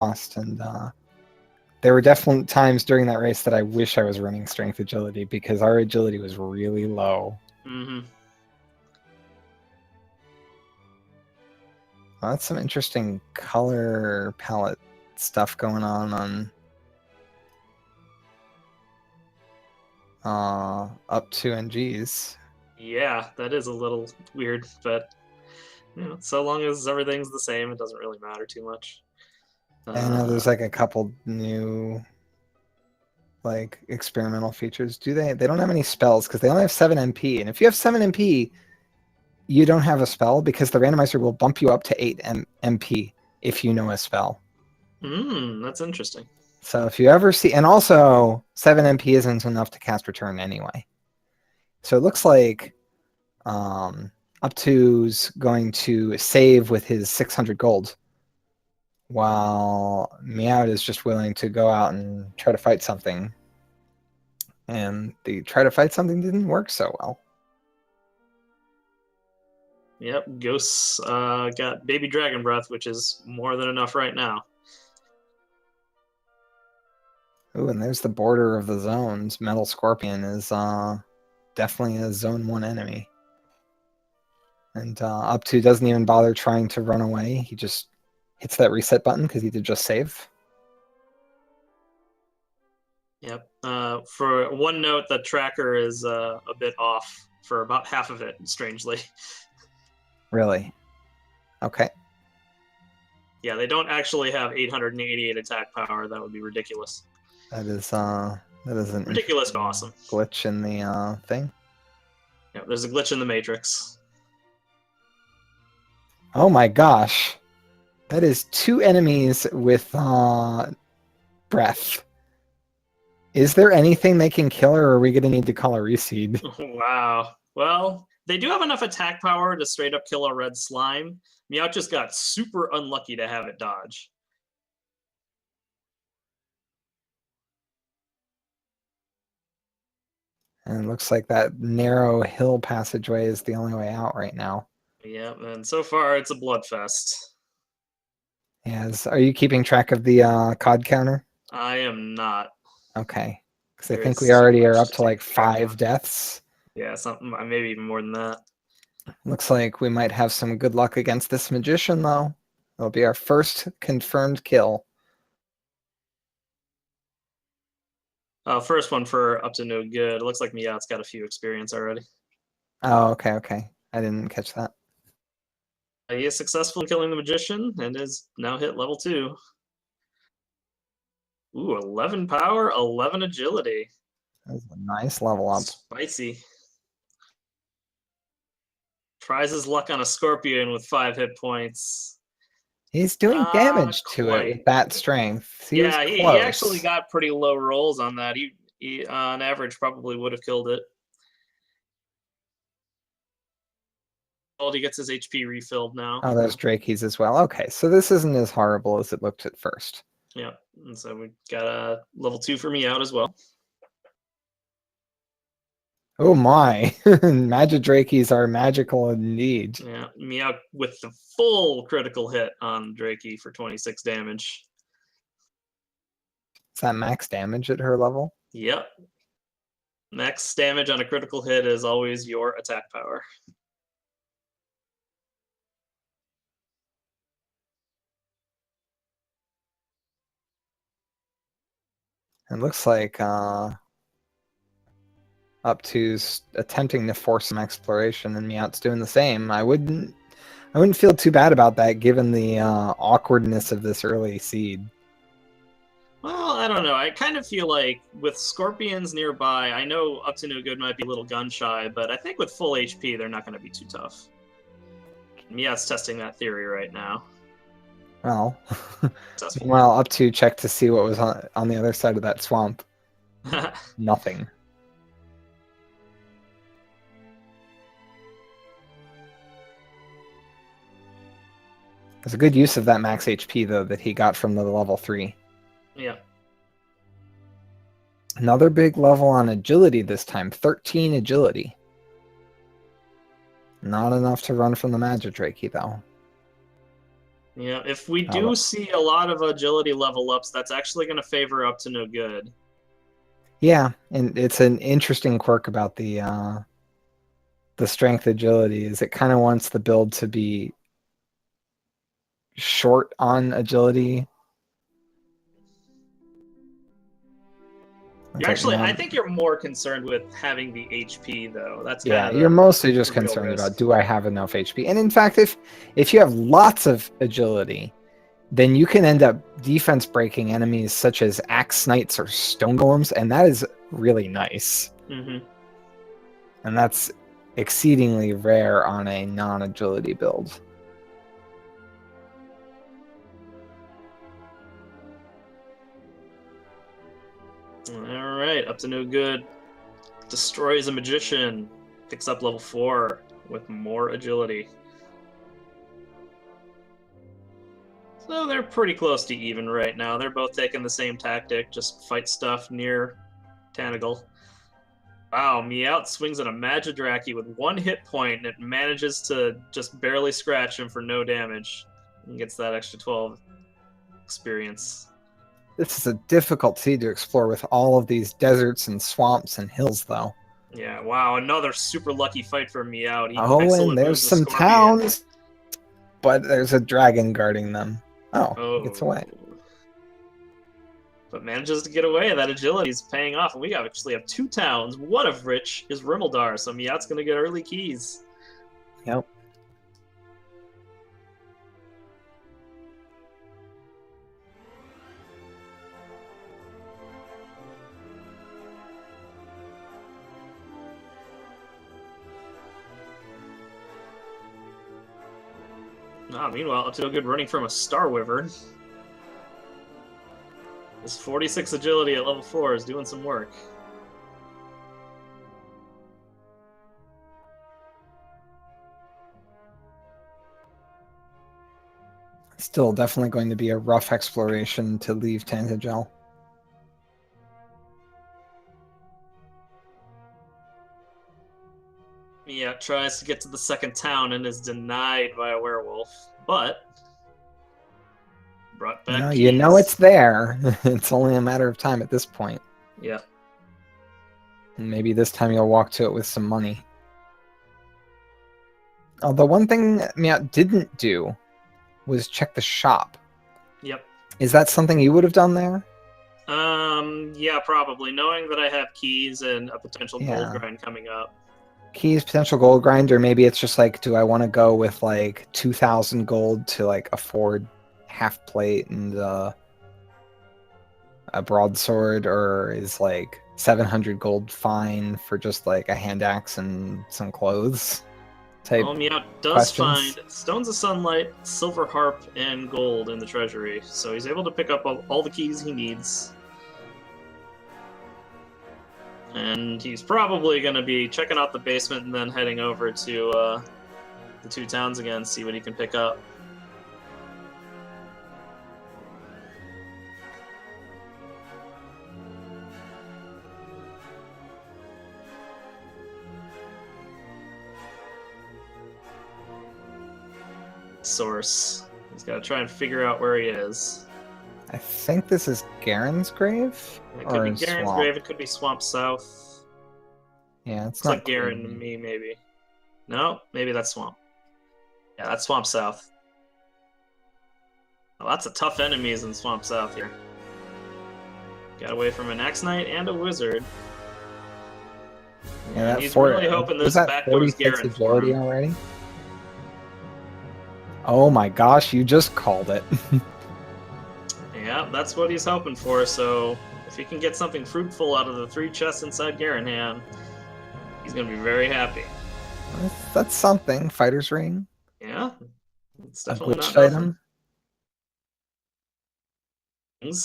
lost, and there were definitely times during that race that I wish I was running strength agility because our agility was really low. Mm-hmm. Well, that's some interesting color palette stuff going on up2ng's. Yeah, that is a little weird, but so long as everything's the same, it doesn't really matter too much. I know there's like a couple new like experimental features. They don't have any spells because they only have 7 MP, and if you have 7 MP, you don't have a spell because the randomizer will bump you up to 8 MP if you know a spell. That's interesting. So if you ever see, and also 7 MP isn't enough to cast Return anyway. So it looks like up2's going to save with his 600 gold, while Miaut is just willing to go out and try to fight something. And the try to fight something didn't work so well. Yep, Ghosts got Baby Dragon Breath, which is more than enough right now. Ooh, and there's the border of the zones. Metal Scorpion is definitely a Zone 1 enemy. And up2 doesn't even bother trying to run away. He just hits that reset button because he did just save. Yep. For one note, the tracker is a bit off for about half of it, strangely. Really? Okay. Yeah, they don't actually have 888 attack power. That would be ridiculous. That is an ridiculous, but awesome glitch in the thing. Yeah, there's a glitch in the Matrix. Oh my gosh. That is 2 enemies with breath. Is there anything they can kill, or are we going to need to call a reseed? Wow. Well, they do have enough attack power to straight up kill a red slime. Miaut just got super unlucky to have it dodge. And it looks like that narrow hill passageway is the only way out right now. Yeah, and so far it's a bloodfest. Yes. Are you keeping track of the COD counter? I am not. Okay. Because I think we already are up to like 5 deaths. Yeah, something, maybe even more than that. Looks like we might have some good luck against this magician, though. It'll be our first confirmed kill. First one for up to no good. It looks like Miaut's got a few experience already. Oh, okay. I didn't catch that. He is successful in killing the magician and is now hit level 2. Ooh, 11 power, 11 agility. That's a nice level up. Spicy. Tries his luck on a scorpion with 5 hit points. He's doing damage to it with that strength. He actually got pretty low rolls on that. He on average probably would have killed it. He gets his HP refilled now. Oh, there's Drakey's as well. Okay, so this isn't as horrible as it looked at first. Yeah, and so we got a level 2 for Miaut as well. Oh my, Magidrakey's are magical indeed. Yeah, Miaut with the full critical hit on Drakey for 26 damage. Is that max damage at her level? Yep. Max damage on a critical hit is always your attack power. It looks like up2's attempting to force some exploration, and Miaut's doing the same. I wouldn't feel too bad about that, given the awkwardness of this early seed. Well, I don't know. I kind of feel like with scorpions nearby, I know up to no good might be a little gun shy, but I think with full HP, they're not going to be too tough. Miaut's testing that theory right now. Well, meanwhile, up2 checked to see what was on the other side of that swamp. Nothing. It's a good use of that max HP, though, that he got from the level 3. Yeah. Another big level on agility this time. 13 agility. Not enough to run from the Magidrakey, though. Yeah, if we Oh, do well. see a lot of agility level ups, that's actually going to favor up to no good. Yeah, and it's an interesting quirk about the strength agility is it kind of wants the build to be short on agility. You're Okay, actually, I now, think you're more concerned with having the HP though. That's kind yeah, of you're mostly just the real concerned about risk. do I have enough HP? And in fact, if you have lots of agility, then you can end up defense breaking enemies such as axe knights or stone golems, and that is really nice. Mm-hmm. And that's exceedingly rare on a non-agility build. All right, up to no good. Destroys a magician. Picks up level 4 with more agility. So they're pretty close to even right now. They're both taking the same tactic, just fight stuff near Tanagal. Wow, Miaut swings at a Magidraki with 1 hit point and it manages to just barely scratch him for no damage. And gets that extra 12 experience. This is a difficult sea to explore with all of these deserts and swamps and hills, though. Yeah, wow, another super lucky fight for Miaut. He Oh, and excellent there's moves the some Scorpion. towns, but there's a dragon guarding them. Oh, he gets away. But manages to get away. That agility is paying off, and we actually have 2 towns, one of which is Rimeldar, so Miaut's going to get early keys. Yep. Meanwhile, up to no good running from a Star Wyvern. This 46 agility at level 4 is doing some work. Still definitely going to be a rough exploration to leave Tantagel. Yeah, tries to get to the second town and is denied by a werewolf, but brought back keys. You know it's there. It's only a matter of time at this point. Yeah. And maybe this time you'll walk to it with some money. Although one thing Miaut didn't do was check the shop. Yep. Is that something you would have done there? Yeah, probably. Knowing that I have keys and a potential gold grind coming up. Keys, potential gold grind, or maybe it's just like, do I want to go with like 2,000 gold to like afford half plate and a broadsword, or is like 700 gold fine for just like a hand axe and some clothes? Type Miaut does questions. find Stones of Sunlight, Silver Harp, and gold in the treasury, so he's able to pick up all the keys he needs. And he's probably going to be checking out the basement and then heading over to the 2 towns again, see what he can pick up. Source. He's got to try and figure out where he is. I think this is Garen's grave? It could be Garen's grave, it could be Swamp South. Yeah, it's Looks not like Garen to me, maybe. No, maybe that's Swamp. Yeah, that's Swamp South. Lots of tough enemies in Swamp South here. Got away from an Axe Knight and a Wizard. Yeah, he's really hoping this backdoors Garen agility already. Oh my gosh, you just called it. Yeah, that's what he's hoping for, so if he can get something fruitful out of the 3 chests inside Garanhan, he's going to be very happy. That's something. Fighter's Ring. Yeah, it's A definitely glitched not item. nothing.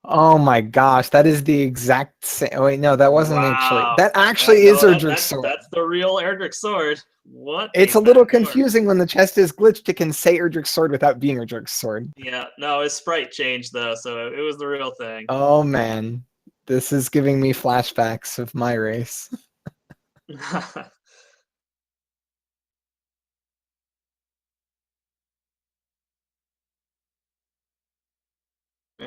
Oh my gosh, that is the exact same. Oh, wait, no, that wasn't actually. That actually is Erdrick's sword. That's the real Erdrick's sword. What? It's a little confusing when the chest is glitched. It can say Erdrick's sword without being Erdrick's sword. Yeah, no, his sprite changed though, so it was the real thing. Oh man, this is giving me flashbacks of my race.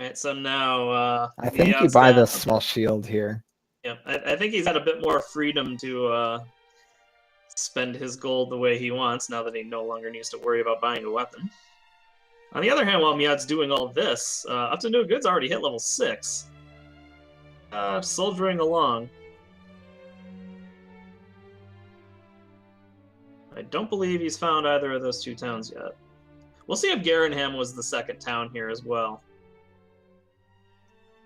Alright, so now I think you Miaut's buy got, this small shield here. yeah, I think he's got a bit more freedom to spend his gold the way he wants now that he no longer needs to worry about buying a weapon. On the other hand, while Miaut's doing all this, Up to No Good's already hit level 6. Soldiering along. I don't believe he's found either of those 2 towns yet. We'll see if Garenham was the second town here as well.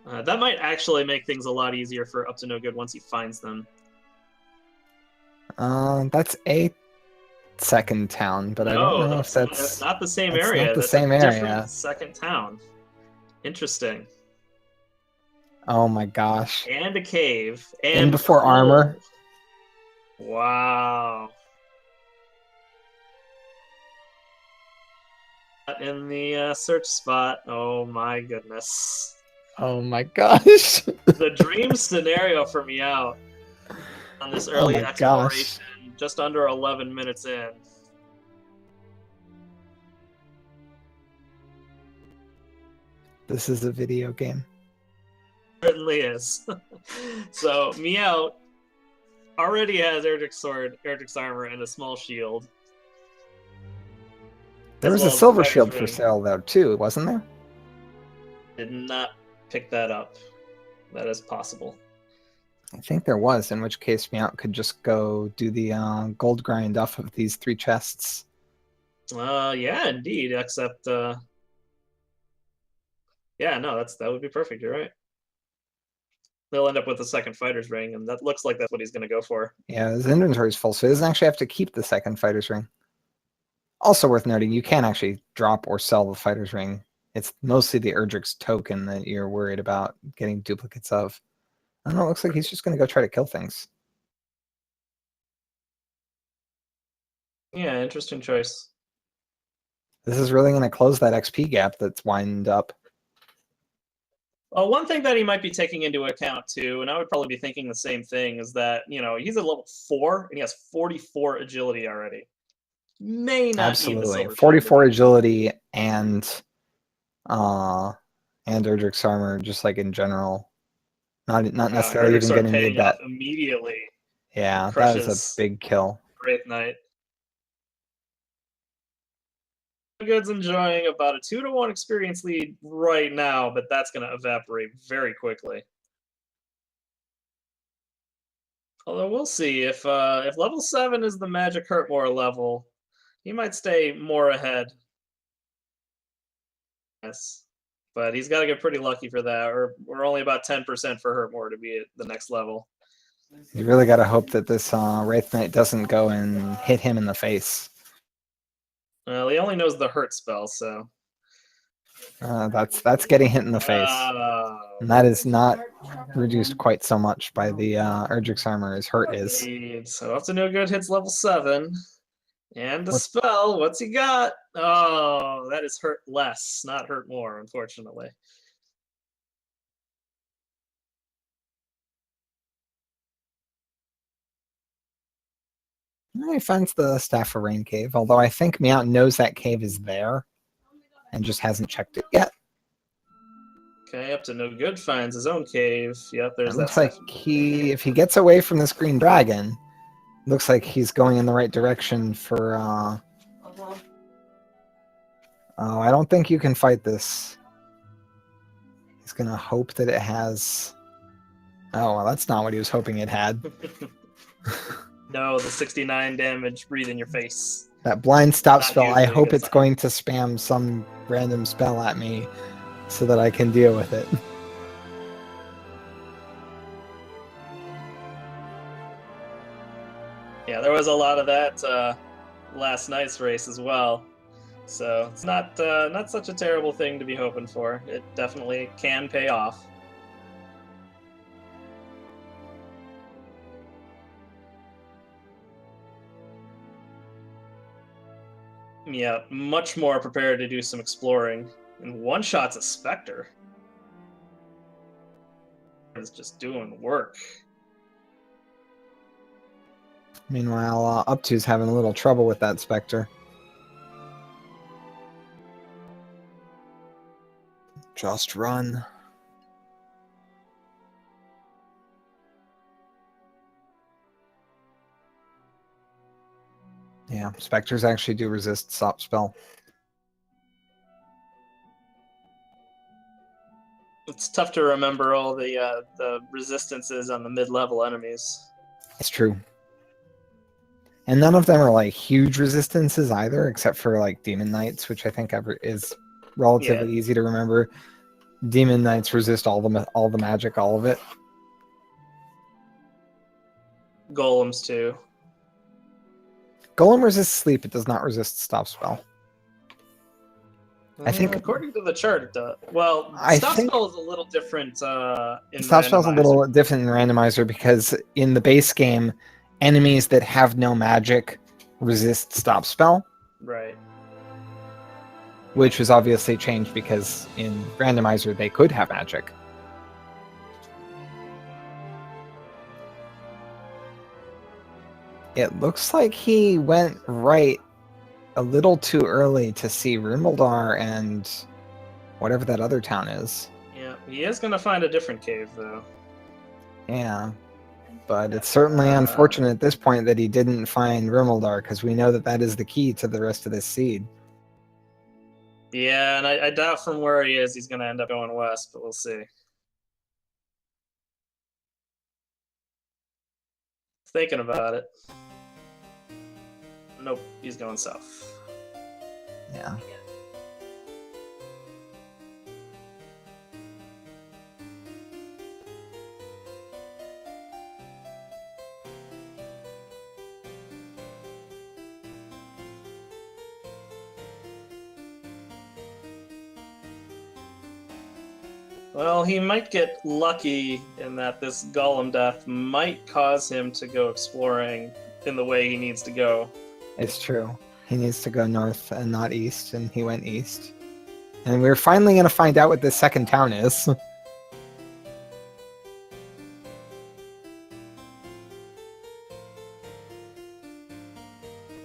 That might actually make things a lot easier for Up to No Good once he finds them. That's a second town, but I don't know if that's not the same that's area. not the That's same a area. different second town. Interesting. Oh my gosh. And a cave. In And before armor. Wow. In the search spot. Oh my goodness. Oh my gosh. The dream scenario for Miaut on this early my exploration, just under 11 minutes in. This is a video game. Certainly is. So Miaut already has Erdrick's sword, Erdrick's armor, and a small shield. There was a silver shield for sale though too, wasn't there? Did not pick that up. That is possible. I think there was, in which case Miaut could just go do the gold grind off of these 3 chests. Yeah, indeed. Except, yeah, no, that would be perfect. You're right. They'll end up with the second fighter's ring, and that looks like that's what he's going to go for. Yeah, his inventory's full, so he doesn't actually have to keep the second fighter's ring. Also worth noting, you can't actually drop or sell the fighter's ring. It's mostly the Erdrick's token that you're worried about getting duplicates of. I don't know, it looks like he's just going to go try to kill things. Yeah, interesting choice. This is really going to close that XP gap that's wind up. One thing that he might be taking into account too, and I would probably be thinking the same thing, is that, you know, he's at level 4 and he has 44 agility already. May not Absolutely. need the silver 44 agility and Erdrick's armor, just like in general. Not necessarily even going to need that immediately. Yeah, that is a big kill. Great night. Good's enjoying about a 2-to-1 experience lead right now, but that's going to evaporate very quickly. Although we'll see if level 7 is the magic Hurtmore level, he might stay more ahead. Yes, but he's got to get pretty lucky for that, or we're only about 10% for Hurtmore to be at the next level. You really got to hope that this Wraith Knight doesn't go and hit him in the face. Well, he only knows the hurt spell, so that's getting hit in the face, and that is not reduced quite so much by the Erdrick's armor as hurt is. So Up to No Good hits level 7, and the spell. What's he got? Oh, that is hurt less, not hurt more, unfortunately. He finds the Staff of Rain cave, although I think Miaut knows that cave is there and just hasn't checked it yet. Okay, Up to No Good finds his own cave. Yep, there's that. Looks like if he gets away from this green dragon, looks like he's going in the right direction for oh, I don't think you can fight this. He's gonna hope that it has. Oh, well, that's not what he was hoping it had. No, the 69 damage, breathe in your face. That blind stop spell, I hope it's going to spam some random spell at me so that I can deal with it. Yeah, there was a lot of that last night's race as well. So it's not such a terrible thing to be hoping for. It definitely can pay off. Yeah, much more prepared to do some exploring. And one-shot's a Spectre. It's just doing work. Meanwhile, up2's having a little trouble with that Spectre. Just run. Yeah, specters actually do resist stop spell. It's tough to remember all the resistances on the mid-level enemies. It's true. And none of them are like huge resistances either, except for like Demon Knights, which I think is relatively easy to remember. Demon Knights resist all the magic, all of it. Golems too. Golem resists sleep. It does not resist stop spell. I think according to the chart, it does. Well, stop spell is a little different in stop spell is a little Randomizer. different in Randomizer because in the base game, enemies that have no magic resist stop spell. Right. Which was obviously changed because in Randomizer they could have magic. It looks like he went right a little too early to see Rumeldar and whatever that other town is. Yeah, he is going to find a different cave, though. Yeah, but it's certainly unfortunate at this point that he didn't find Rumeldar, because we know that that is the key to the rest of this seed. Yeah, and I doubt from where he is he's going to end up going west, but we'll see. Thinking about it. Nope, he's going south. Yeah. Well, he might get lucky in that this golem death might cause him to go exploring in the way he needs to go. It's true. He needs to go north and not east, and he went east. And we're finally going to find out what this second town is.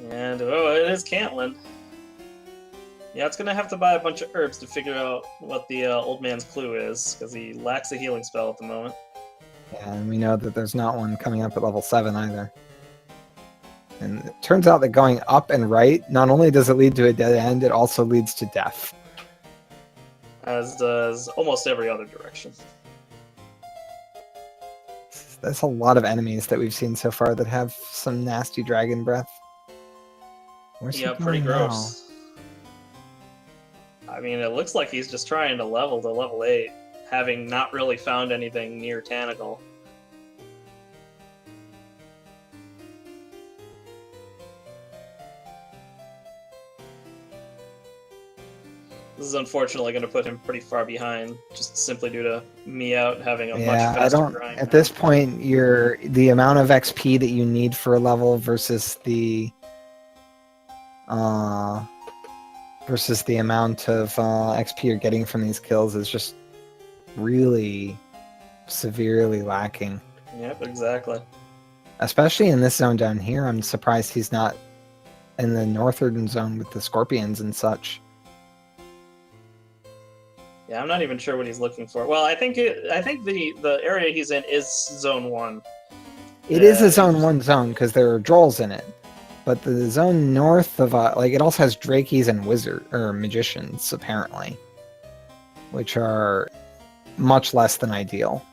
And, oh, it is Cantland. Yeah, it's going to have to buy a bunch of herbs to figure out what the old man's clue is, because he lacks a healing spell at the moment. Yeah, and we know that there's not one coming up at level 7 either. And it turns out that going up and right, not only does it lead to a dead end, it also leads to death. As does almost every other direction. There's a lot of enemies that we've seen so far that have some nasty dragon breath. Where's Yeah, he pretty going now? gross. I mean, it looks like he's just trying to level to level 8, having not really found anything near Tanagal. This is unfortunately going to put him pretty far behind, just simply due to Miaut having a much faster grind. At this point, the amount of XP that you need for a level versus the amount of XP you're getting from these kills is just really severely lacking. Yep, exactly. Especially in this zone down here, I'm surprised he's not in the northern zone with the scorpions and such. Yeah, I'm not even sure what he's looking for. Well, I think the area he's in is Zone 1. It is a Zone 1 zone because there are drolls in it. But the zone north of it also has Drakies and magicians, apparently. Which are much less than ideal.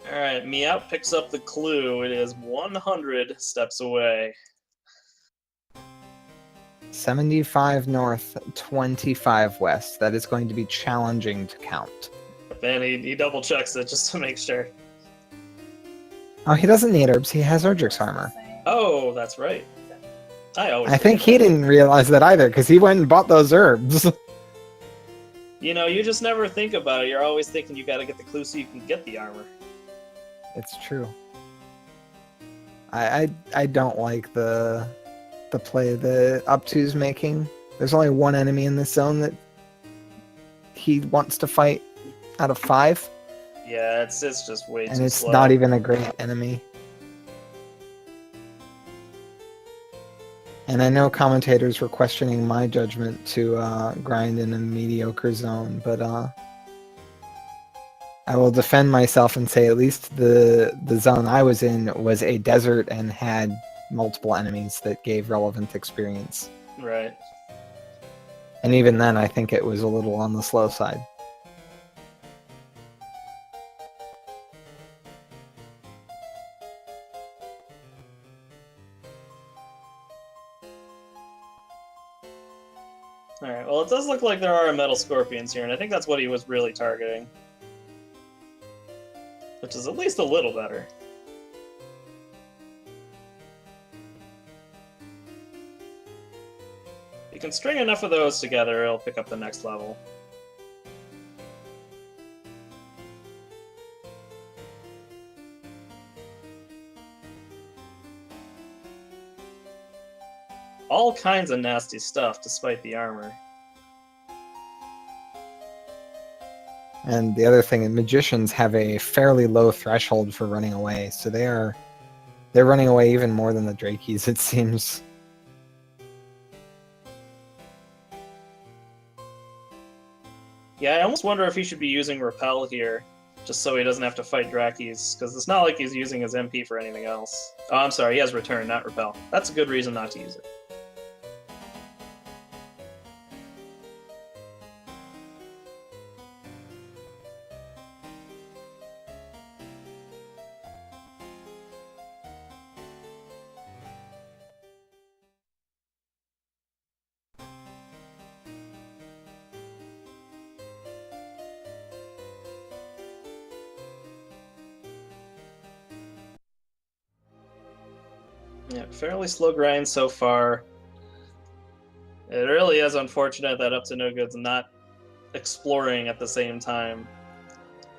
Alright, Miaut picks up the clue. It is 100 steps away. 75 north, 25 west. That is going to be challenging to count. And he double checks it just to make sure. Oh, he doesn't need herbs. He has Erdrick's armor. Oh, that's right. I think he didn't realize that either, because he went and bought those herbs. You know, you just never think about it. You're always thinking you gotta get the clue so you can get the armor. It's true. I don't like the play the up2's making. There's only one enemy in this zone that he wants to fight out of 5. Yeah, it's just way too slow. And it's not even a great enemy. And I know commentators were questioning my judgment to grind in a mediocre zone, but I will defend myself and say at least the zone I was in was a desert and had multiple enemies that gave relevant experience. Right. And even then, I think it was a little on the slow side. Alright, well, it does look like there are metal scorpions here, and I think that's what he was really targeting. Which is at least a little better. If you can string enough of those together, it'll pick up the next level. All kinds of nasty stuff, despite the armor. And the other thing, magicians have a fairly low threshold for running away, so they're running away even more than the Drakies, it seems. Yeah, I almost wonder if he should be using Repel here, just so he doesn't have to fight Drakies, because it's not like he's using his MP for anything else. Oh, I'm sorry, he has Return, not Repel. That's a good reason not to use it. Yeah, fairly slow grind so far. It really is unfortunate that Up to No Good's not exploring at the same time,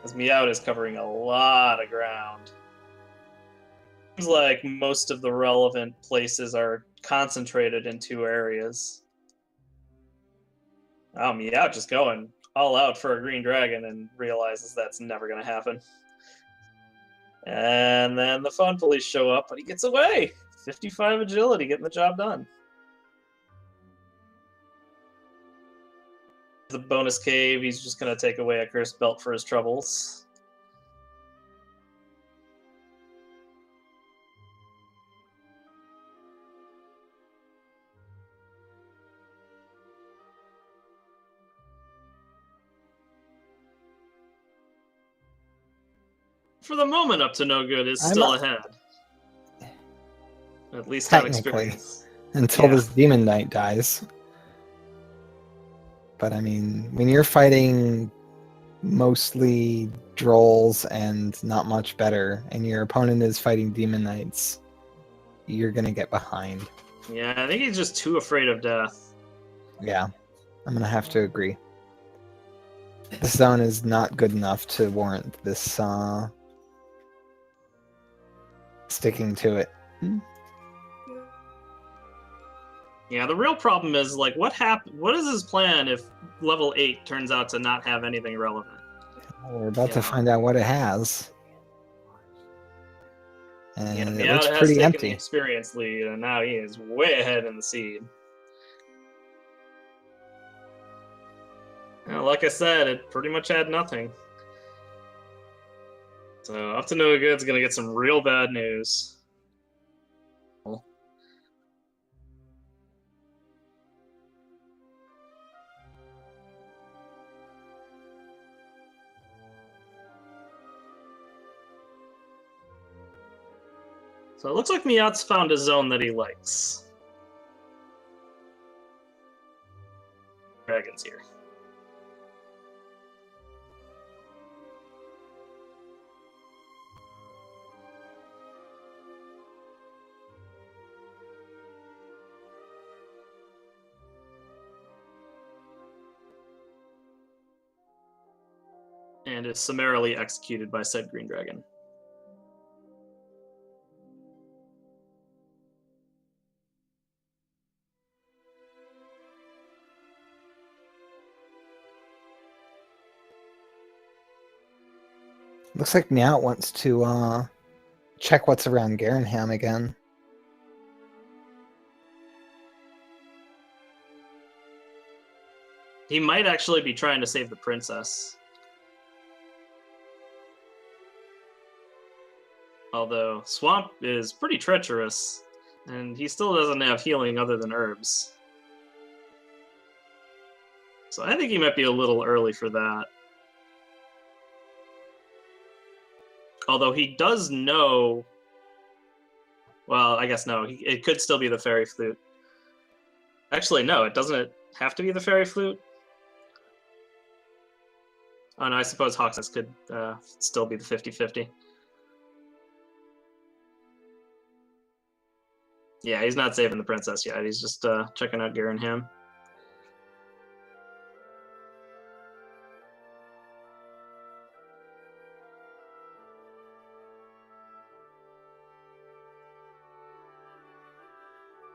as Miaut is covering a lot of ground. Seems like most of the relevant places are concentrated in 2 areas. Oh, Miaut just going all out for a green dragon and realizes that's never going to happen. And then the phone police show up, but he gets away. 55 agility, getting the job done. The bonus cave, he's just going to take away a cursed belt for his troubles. For the moment, Up to No Good is still ahead. At least have experience. Until this Demon Knight dies. But I mean, when you're fighting mostly Drolls and not much better, and your opponent is fighting Demon Knights, you're gonna get behind. Yeah, I think he's just too afraid of death. Yeah, I'm gonna have to agree. This zone is not good enough to warrant this sticking to it. Yeah, the real problem is, like, what is his plan if level 8 turns out to not have anything relevant? Well, we're about to find out what it has. And it looks pretty empty. The experience lead, and now he is way ahead in the seed. Well, like I said, it pretty much had nothing. So Up to No Good's gonna get some real bad news. So it looks like Miaut's found a zone that he likes. Dragons here. And is summarily executed by said green dragon. Looks like Miaut wants to check what's around Garenham again. He might actually be trying to save the princess. Although Swamp is pretty treacherous, and he still doesn't have healing other than herbs. So I think he might be a little early for that. Although he does know... Well, I guess no. It could still be the Fairy Flute. Actually, no. It doesn't have to be the Fairy Flute. Oh, no. I suppose Hawksnest could still be the 50-50. Yeah, he's not saving the princess yet. He's just checking out Garen Ham.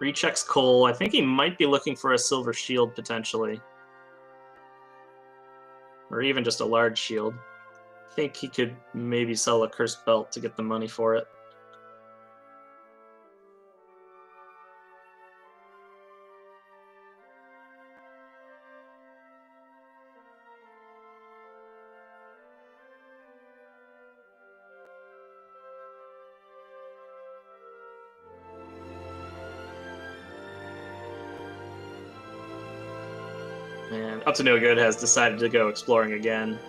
Rechecks Cole. I think he might be looking for a silver shield, potentially. Or even just a large shield. I think he could maybe sell a cursed belt to get the money for it. And up2ng has decided to go exploring again.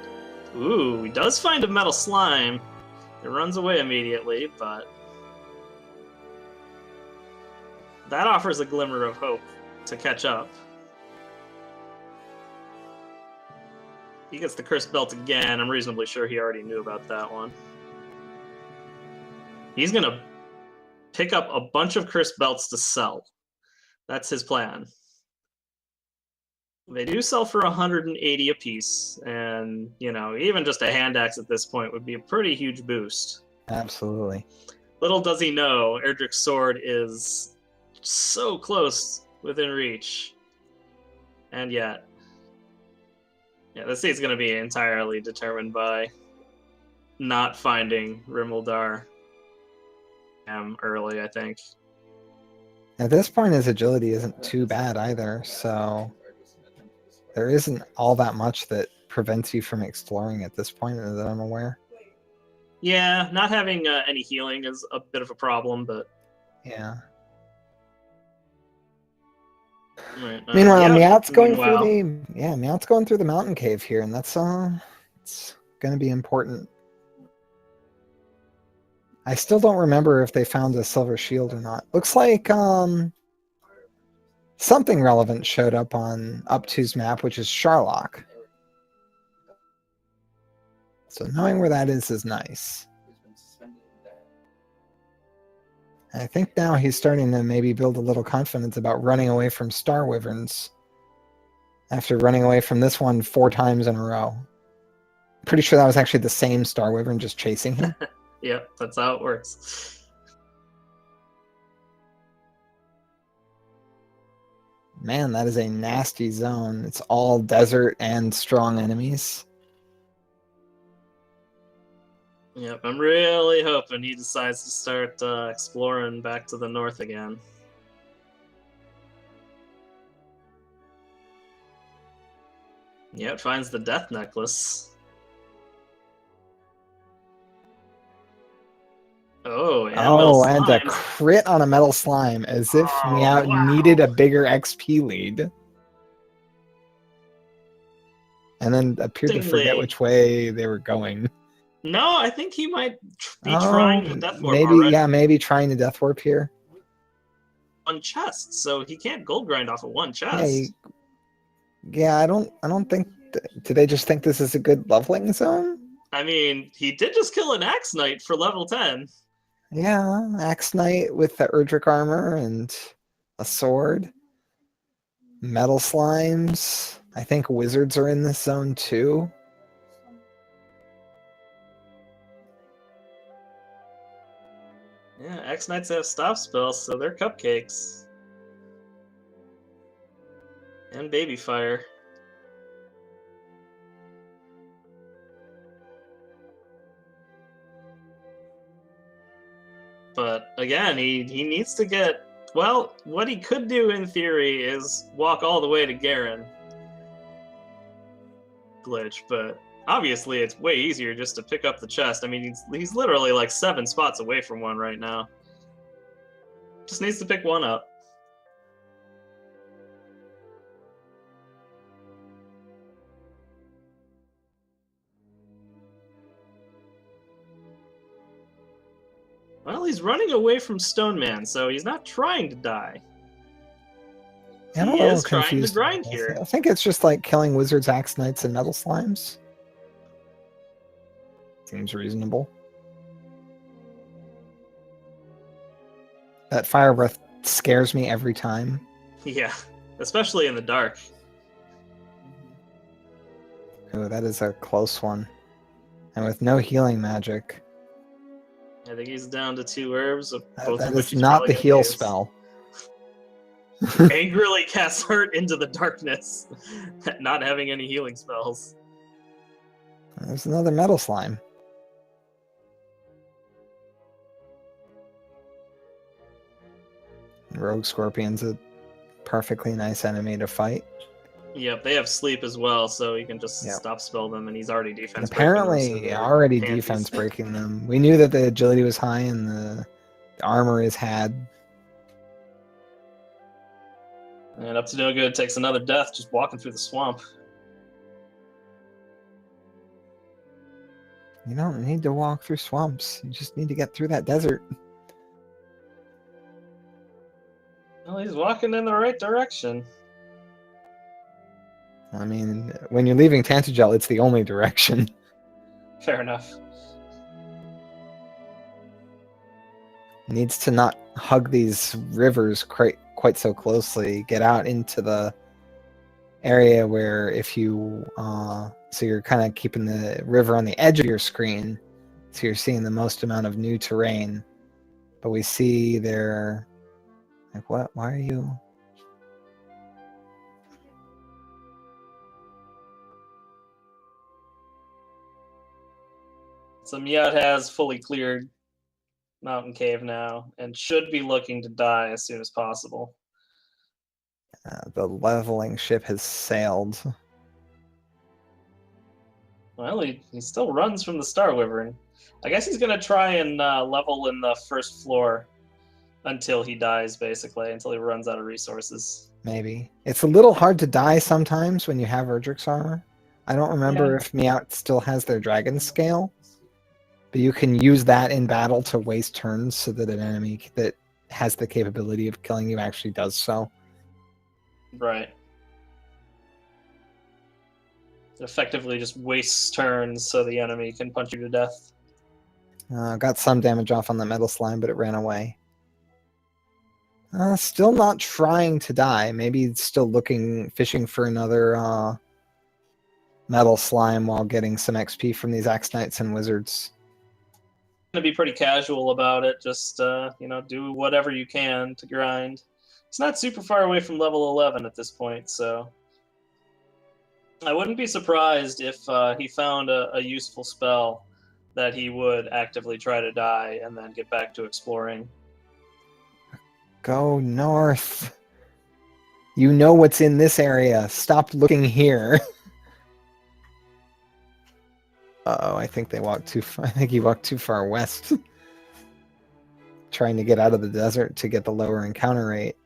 Ooh, he does find a metal slime. It runs away immediately, but that offers a glimmer of hope to catch up. He gets the cursed belt again. I'm reasonably sure he already knew about that one. He's gonna pick up a bunch of cursed belts to sell. That's his plan. They do sell for 180 apiece, and, you know, even just a hand axe at this point would be a pretty huge boost. Absolutely. Little does he know, Erdrick's sword is so close within reach. And yet, yeah, this is going to be entirely determined by not finding Rimuldar early, I think. At this point, his agility isn't too bad either, so there isn't all that much that prevents you from exploring at this point that I'm aware. Yeah, not having any healing is a bit of a problem, but... Yeah. Right, Meanwhile, yeah, Miaut's going meanwhile. through Miaut's going through the mountain cave here, and that's it's going to be important. I still don't remember if they found a silver shield or not. Looks like something relevant showed up on up2's map, which is Sharlock. So knowing where that is nice. I think now he's starting to maybe build a little confidence about running away from Star Wyverns after running away from this one 4 times in a row. Pretty sure that was actually the same Star Wyvern just chasing him. Yep, that's how it works. Man, that is a nasty zone. It's all desert and strong enemies. Yep, I'm really hoping he decides to start exploring back to the north again. Yeah, it finds the death necklace. Oh, and metal and a slimes. crit on a metal slime, as if Miaut needed a bigger XP lead. And then appeared to forget which way they were going. No, I think he might be trying the death warp maybe, already. yeah, maybe trying the death warp here. One chest, so he can't gold grind off of one chest. Yeah, I don't think. Do they just think this is a good leveling zone? I mean, he did just kill an Axe Knight for level 10. Yeah, Axe Knight with the Erdrick armor and a sword. Metal slimes. I think wizards are in this zone too. Yeah, Axe Knights have stop spells, so they're cupcakes. And baby fire. But again, he needs to get... Well, what he could do in theory is walk all the way to Garen. Glitch, but Obviously, it's way easier just to pick up the chest. I mean, he's literally like 7 spots away from one right now. Just needs to pick one up. Well, he's running away from Stone Man, so he's not trying to die. I'm a He little is trying to confused. grind here. I think it's just like killing wizards, axe knights, and metal slimes. Seems reasonable. That fire breath scares me every time. Yeah, especially in the dark. Oh, that is a close one. And with no healing magic. I think he's down to 2 herbs. That is not the heal spell. Angrily casts Hurt into the darkness, not having any healing spells. There's another metal slime. Rogue Scorpion's a perfectly nice enemy to fight. Yep, they have sleep as well, so you can just stop spell them, and he's already defense Apparently, breaking them, so already defense breaking them. We knew that the agility was high and the armor is had. And Up to No Good takes another death just walking through the swamp. You don't need to walk through swamps. You just need to get through that desert. Well, he's walking in the right direction. I mean, when you're leaving Tantagel, it's the only direction. Fair enough. Needs to not hug these rivers quite so closely. Get out into the area where if you... so you're kind of keeping the river on the edge of your screen. So you're seeing the most amount of new terrain. But we see there... Like, what? Why are you... So Miaut has fully cleared Mountain Cave now, and should be looking to die as soon as possible. The leveling ship has sailed. Well, he still runs from the Star Wyvern. I guess he's going to try and level in the first floor until he dies, basically, until he runs out of resources. Maybe. It's a little hard to die sometimes when you have Erdrick's armor. I don't remember if Miaut still has their dragon scale, but you can use that in battle to waste turns so that an enemy that has the capability of killing you actually does so. Right. It effectively just wastes turns so the enemy can punch you to death. Got some damage off on the metal slime, but it ran away. Still not trying to die. Maybe it's still fishing for another metal slime while getting some XP from these Axe Knights and Wizards. Going to be pretty casual about it. Just, do whatever you can to grind. It's not super far away from level 11 at this point, so... I wouldn't be surprised if he found a useful spell that he would actively try to die and then get back to exploring. Go north. You know what's in this area. Stop looking here. Uh-oh, I think they walked too far. I think he walked too far west. Trying to get out of the desert to get the lower encounter rate.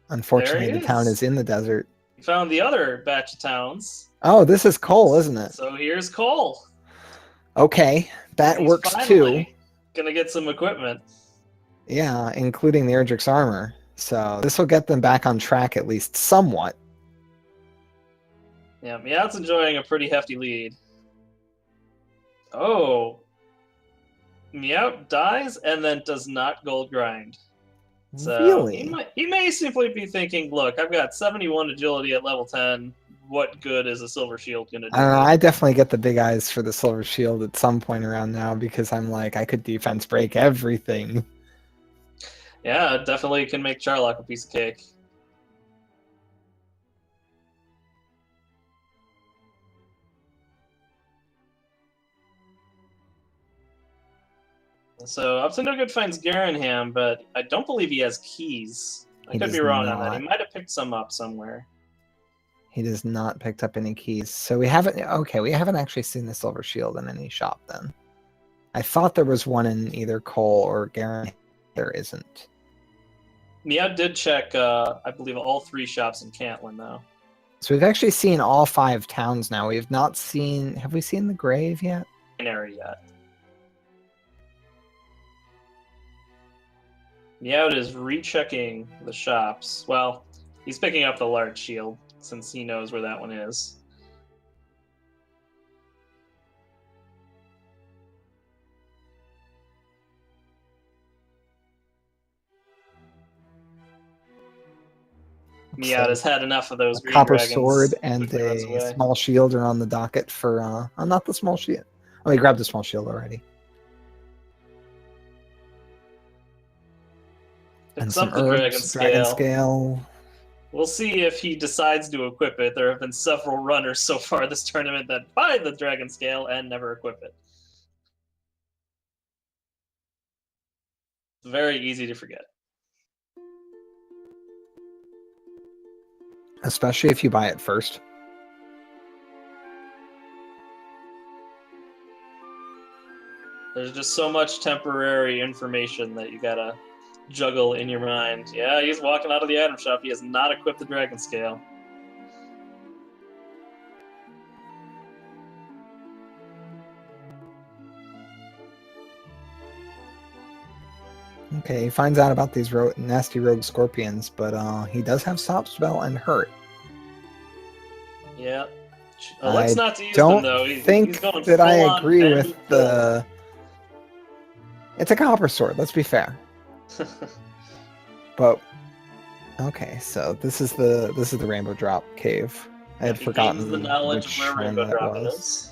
Unfortunately, the town is in the desert. You found the other batch of towns. Oh, this is Cole, isn't it? So here's Cole. Okay, that works too. Gonna get some equipment. Yeah, including the Erdrick's armor. So this will get them back on track at least somewhat. Yeah, Miaut's enjoying a pretty hefty lead. Oh. Miaut dies and then does not gold grind. So really? He may simply be thinking, look, I've got 71 agility at level 10. What good is a silver shield going to do? I don't know. I definitely get the big eyes for the silver shield at some point around now because I'm like, I could defense break everything. Yeah, it definitely can make Charlock a piece of cake. So Up to No Good finds Garanham, but I don't believe he has keys. I could be wrong on that. He might have picked some up somewhere. He does not picked up any keys. So we haven't actually seen the silver shield in any shop then. I thought there was one in either Cole or Garen. There isn't. Miaut did check, I believe, all 3 shops in Cantlin, though. So we've actually seen all 5 towns now. We've not seen... Have we seen the grave yet? Area yet. Miaut is rechecking the shops. Well, he's picking up the large shield, since he knows where that one is. Miaut has had enough of those green copper dragons. sword and Quickly runs away. a small shield are on the docket for... not the small shield. Oh, he grabbed the small shield already. And Picks some up the herbs, dragon scale. We'll see if he decides to equip it. There have been several runners so far this tournament that buy the dragon scale and never equip it. It's very easy to forget. Especially if you buy it first. There's just so much temporary information that you gotta juggle in your mind. Yeah, he's walking out of the item shop. He has not equipped the dragon scale. Okay, he finds out about these nasty rogue scorpions, but he does have stop spell and hurt. Yeah. Let's not use don't them, though. think he's going that I full-on agree bend with the... It's a copper sword, let's be fair. But okay, so this is the Rainbow Drop cave. I had forgotten the knowledge which of where one Rainbow that Drop was. is.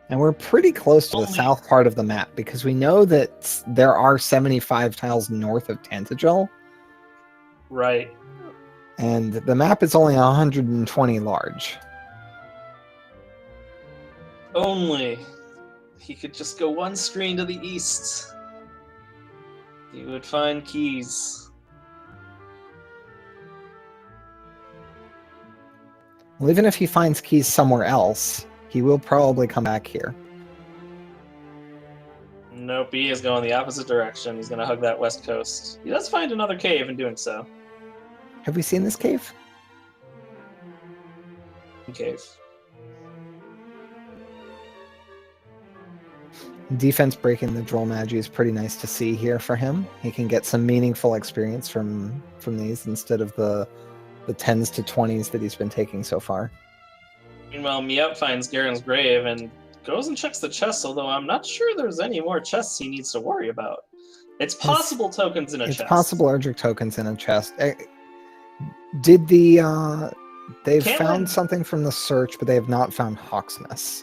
And we're pretty close to the Only- south part of the map because we know that there are 75 tiles north of Tantagel, Right. and the map is only 120 large. Only he could just go one screen to the east. He would find keys. Well, even if he finds keys somewhere else, he will probably come back here. Nope, he is going the opposite direction. He's going to hug that west coast. He does find another cave in doing so. Have we seen this cave? Cave. Defense breaking the Droll Magi is pretty nice to see here for him. He can get some meaningful experience from these instead of the 10s to 20s that he's been taking so far. Meanwhile, Miaut finds Garen's grave and goes and checks the chest, although I'm not sure there's any more chests he needs to worry about. It's possible tokens in a chest. It's possible Erdrick tokens in a chest. Did the... They've found something from the search, but they have not found Hawksness.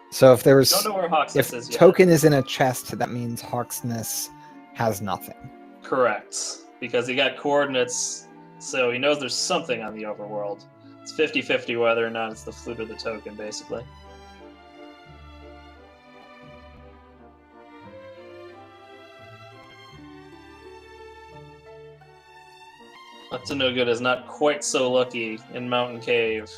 So if there was... Don't know where Hawksness is yet. Token is in a chest, that means Hawksness has nothing. Correct. Because he got coordinates, so he knows there's something on the overworld. It's 50-50 whether or not it's the flute or the token, basically. Up2ng is not quite so lucky in Mountain Cave.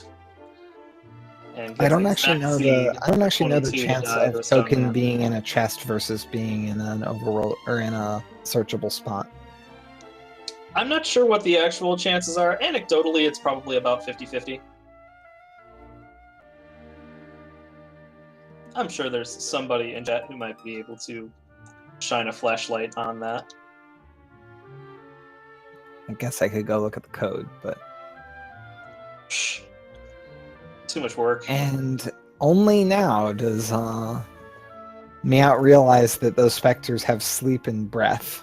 And I don't actually know the 22 to chance die of versus on token that. being in a chest versus being in an overworld or in a searchable spot. I'm not sure what the actual chances are. Anecdotally, it's probably about 50-50. I'm sure there's somebody in chat who might be able to shine a flashlight on that. I guess I could go look at the code, but... Shh. Too much work. And only now does Miaut realize that those specters have sleep and breath.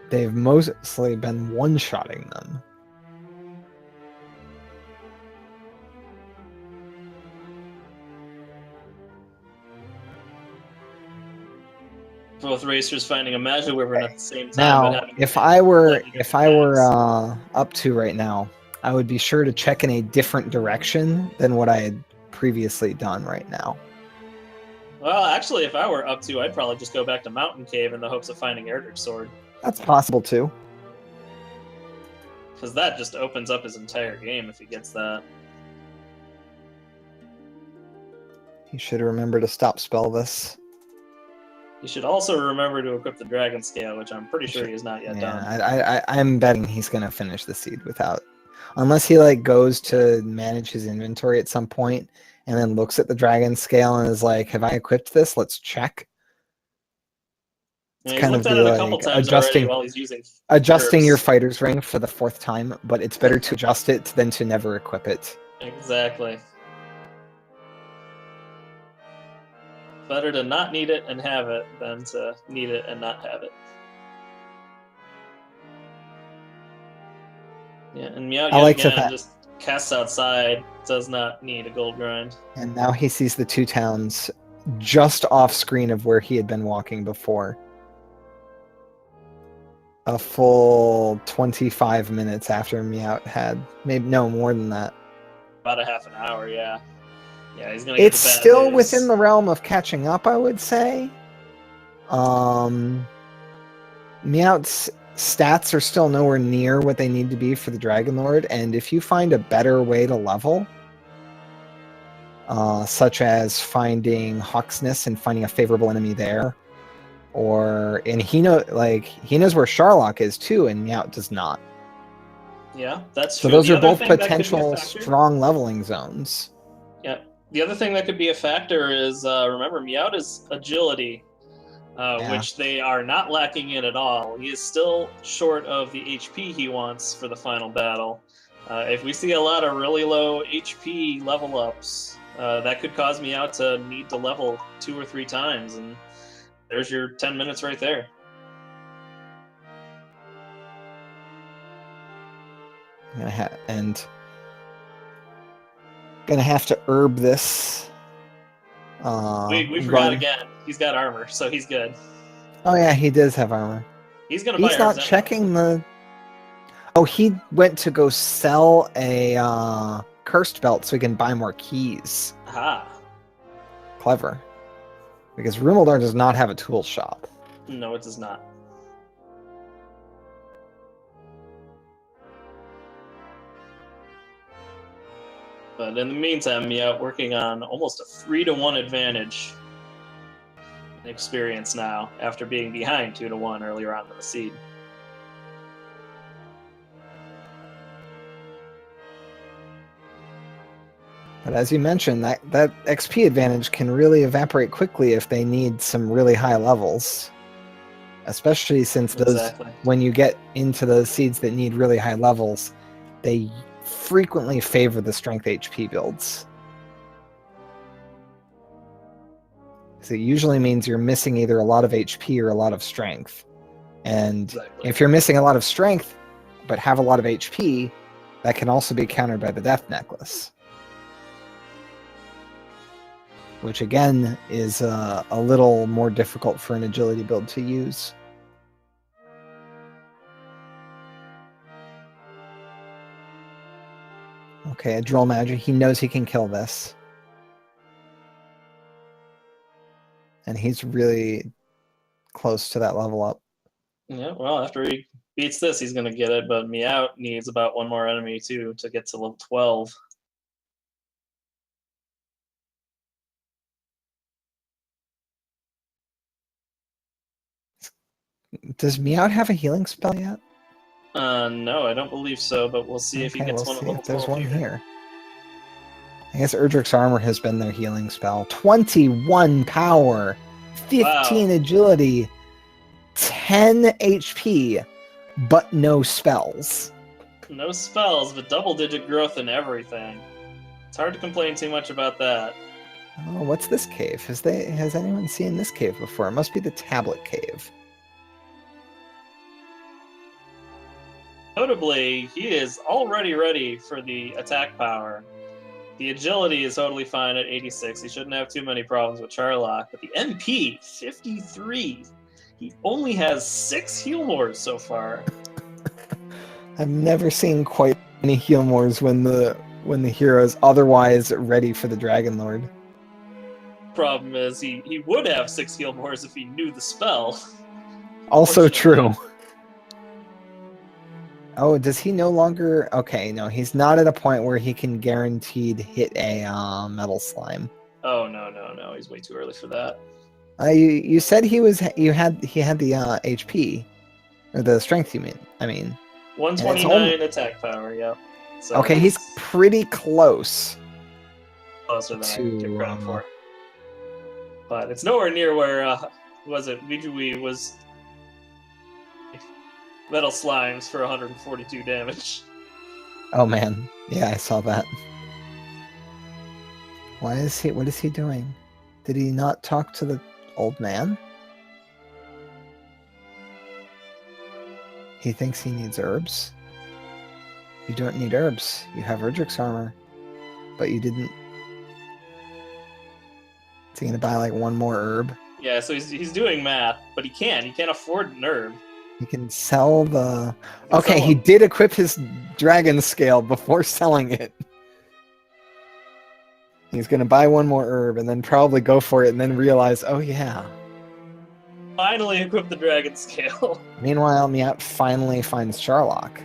They've mostly been one-shotting them. Both racers finding a magic wyvern at the same time. Now, but having if I were plans. up to right now, I would be sure to check in a different direction than what I had previously done right now. Well, actually, if I were up to, I'd probably just go back to Mountain Cave in the hopes of finding Erdrick's sword. That's possible too. Because that just opens up his entire game if he gets that. He should remember to stop spell this. You should also remember to equip the Dragon Scale, which I'm pretty sure he has not yet done. I'm betting he's gonna finish the seed without, unless he like goes to manage his inventory at some point and then looks at the Dragon Scale and is like, "Have I equipped this? Let's check." He's kind looked of at the, it a couple like, times adjusting- already while he's using Adjusting your herbs. fighter's ring for the 4th time, but it's better to adjust it than to never equip it. Exactly. Better to not need it and have it than to need it and not have it. Yeah, and Miaut I like yet to again just casts outside, does not need a gold grind. And now he sees the 2 towns just off screen of where he had been walking before. A full 25 minutes after Miaut had, maybe no more than that. About a half an hour, yeah. Yeah, he's gonna get It's the bad still news. within the realm of catching up, I would say. Miaut's stats are still nowhere near what they need to be for the Dragon Lord, and if you find a better way to level, such as finding Hawksness and finding a favorable enemy there, and he knows where Sharlock is too, and Miaut does not. Yeah, that's So true. those The are other both thing that could be a potential factor- strong leveling zones. Yeah. The other thing that could be a factor is, remember, Miaut is agility, which they are not lacking in at all. He is still short of the HP he wants for the final battle. If we see a lot of really low HP level ups, that could cause Miaut to need to level 2 or 3 times, and there's your 10 minutes right there. Gonna have to herb this. We forgot again. He's got armor, so he's good. Oh yeah, he does have armor. He's gonna buy He's not herbs checking the. Oh, he went to go sell a cursed belt so he can buy more keys. Aha. Clever. Because Rumaldar does not have a tool shop. No, it does not. But in the meantime, Miaut working on almost a 3-to-1 advantage in experience now, after being behind 2-to-1 earlier on in the seed. But as you mentioned, that XP advantage can really evaporate quickly if they need some really high levels. Especially since when you get into those seeds that need really high levels, they frequently favor the strength HP builds. So it usually means you're missing either a lot of HP or a lot of strength. And if you're missing a lot of strength, but have a lot of HP, that can also be countered by the Death Necklace. Which again is a little more difficult for an agility build to use. Okay, a drill magic. He knows he can kill this. And he's really close to that level up. Yeah, well, after he beats this, he's going to get it, but Miaut needs about 1 more enemy, too, to get to level 12. Does Miaut have a healing spell yet? No, I don't believe so, but we'll see if he gets one at level 12. There's one here. I guess Erdrick's armor has been their healing spell. 21 power, 15 agility, 10 HP, but no spells. No spells, but double-digit growth in everything. It's hard to complain too much about that. Oh, what's this cave? Has anyone seen this cave before? It must be the Tablet Cave. Notably, he is already ready for the attack power. The agility is totally fine at 86. He shouldn't have too many problems with Charlock. But the MP, 53. He only has 6 heal mores so far. I've never seen quite many heal mores when the hero's otherwise ready for the Dragon Lord. Problem is, he would have 6 heal mores if he knew the spell. Also true. Oh, does he no longer? Okay, no, he's not at a point where he can guaranteed hit a metal slime. Oh no, he's way too early for that. You said he had the HP or the strength. You mean? I mean, 129 attack power. Yep. So okay, he's pretty close. Closer than I give credit for. But it's nowhere near where was it? Wijui was metal slimes for 142 damage. Oh man, yeah, I saw that. What is he doing? Did he not talk to the old man? He thinks he needs herbs? You don't need herbs. You have Erdrick's armor. But you didn't. Is he gonna buy like one more herb? Yeah, so he's doing math, but he can't afford an herb. He can sell the... Okay, he did equip his dragon scale before selling it. He's going to buy one more herb and then probably go for it and then realize, oh yeah. Finally equip the dragon scale. Meanwhile, Miaut finally finds Charlock.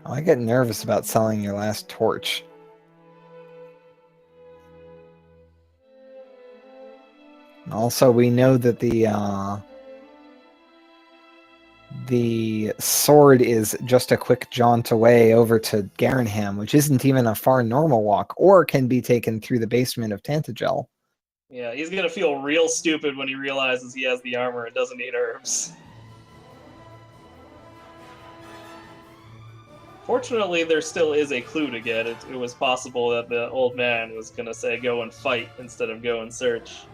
Oh, I get nervous about selling your last torch. And also, we know that the sword is just a quick jaunt away over to Garenham, which isn't even a far normal walk, or can be taken through the basement of Tantagel. Yeah, he's gonna feel real stupid when he realizes he has the armor and doesn't need herbs. Fortunately, there still is a clue to get. It was possible that the old man was going to say go and fight instead of go and search.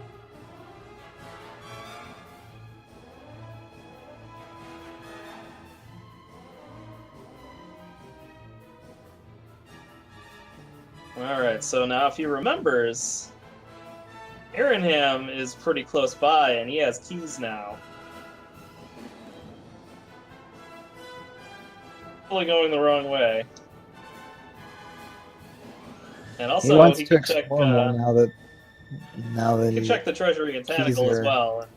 Alright, so now if he remembers, Garenham is pretty close by and he has keys now. Going the wrong way. And also, he can check. Now that he can check the treasury in Tanacle as well, and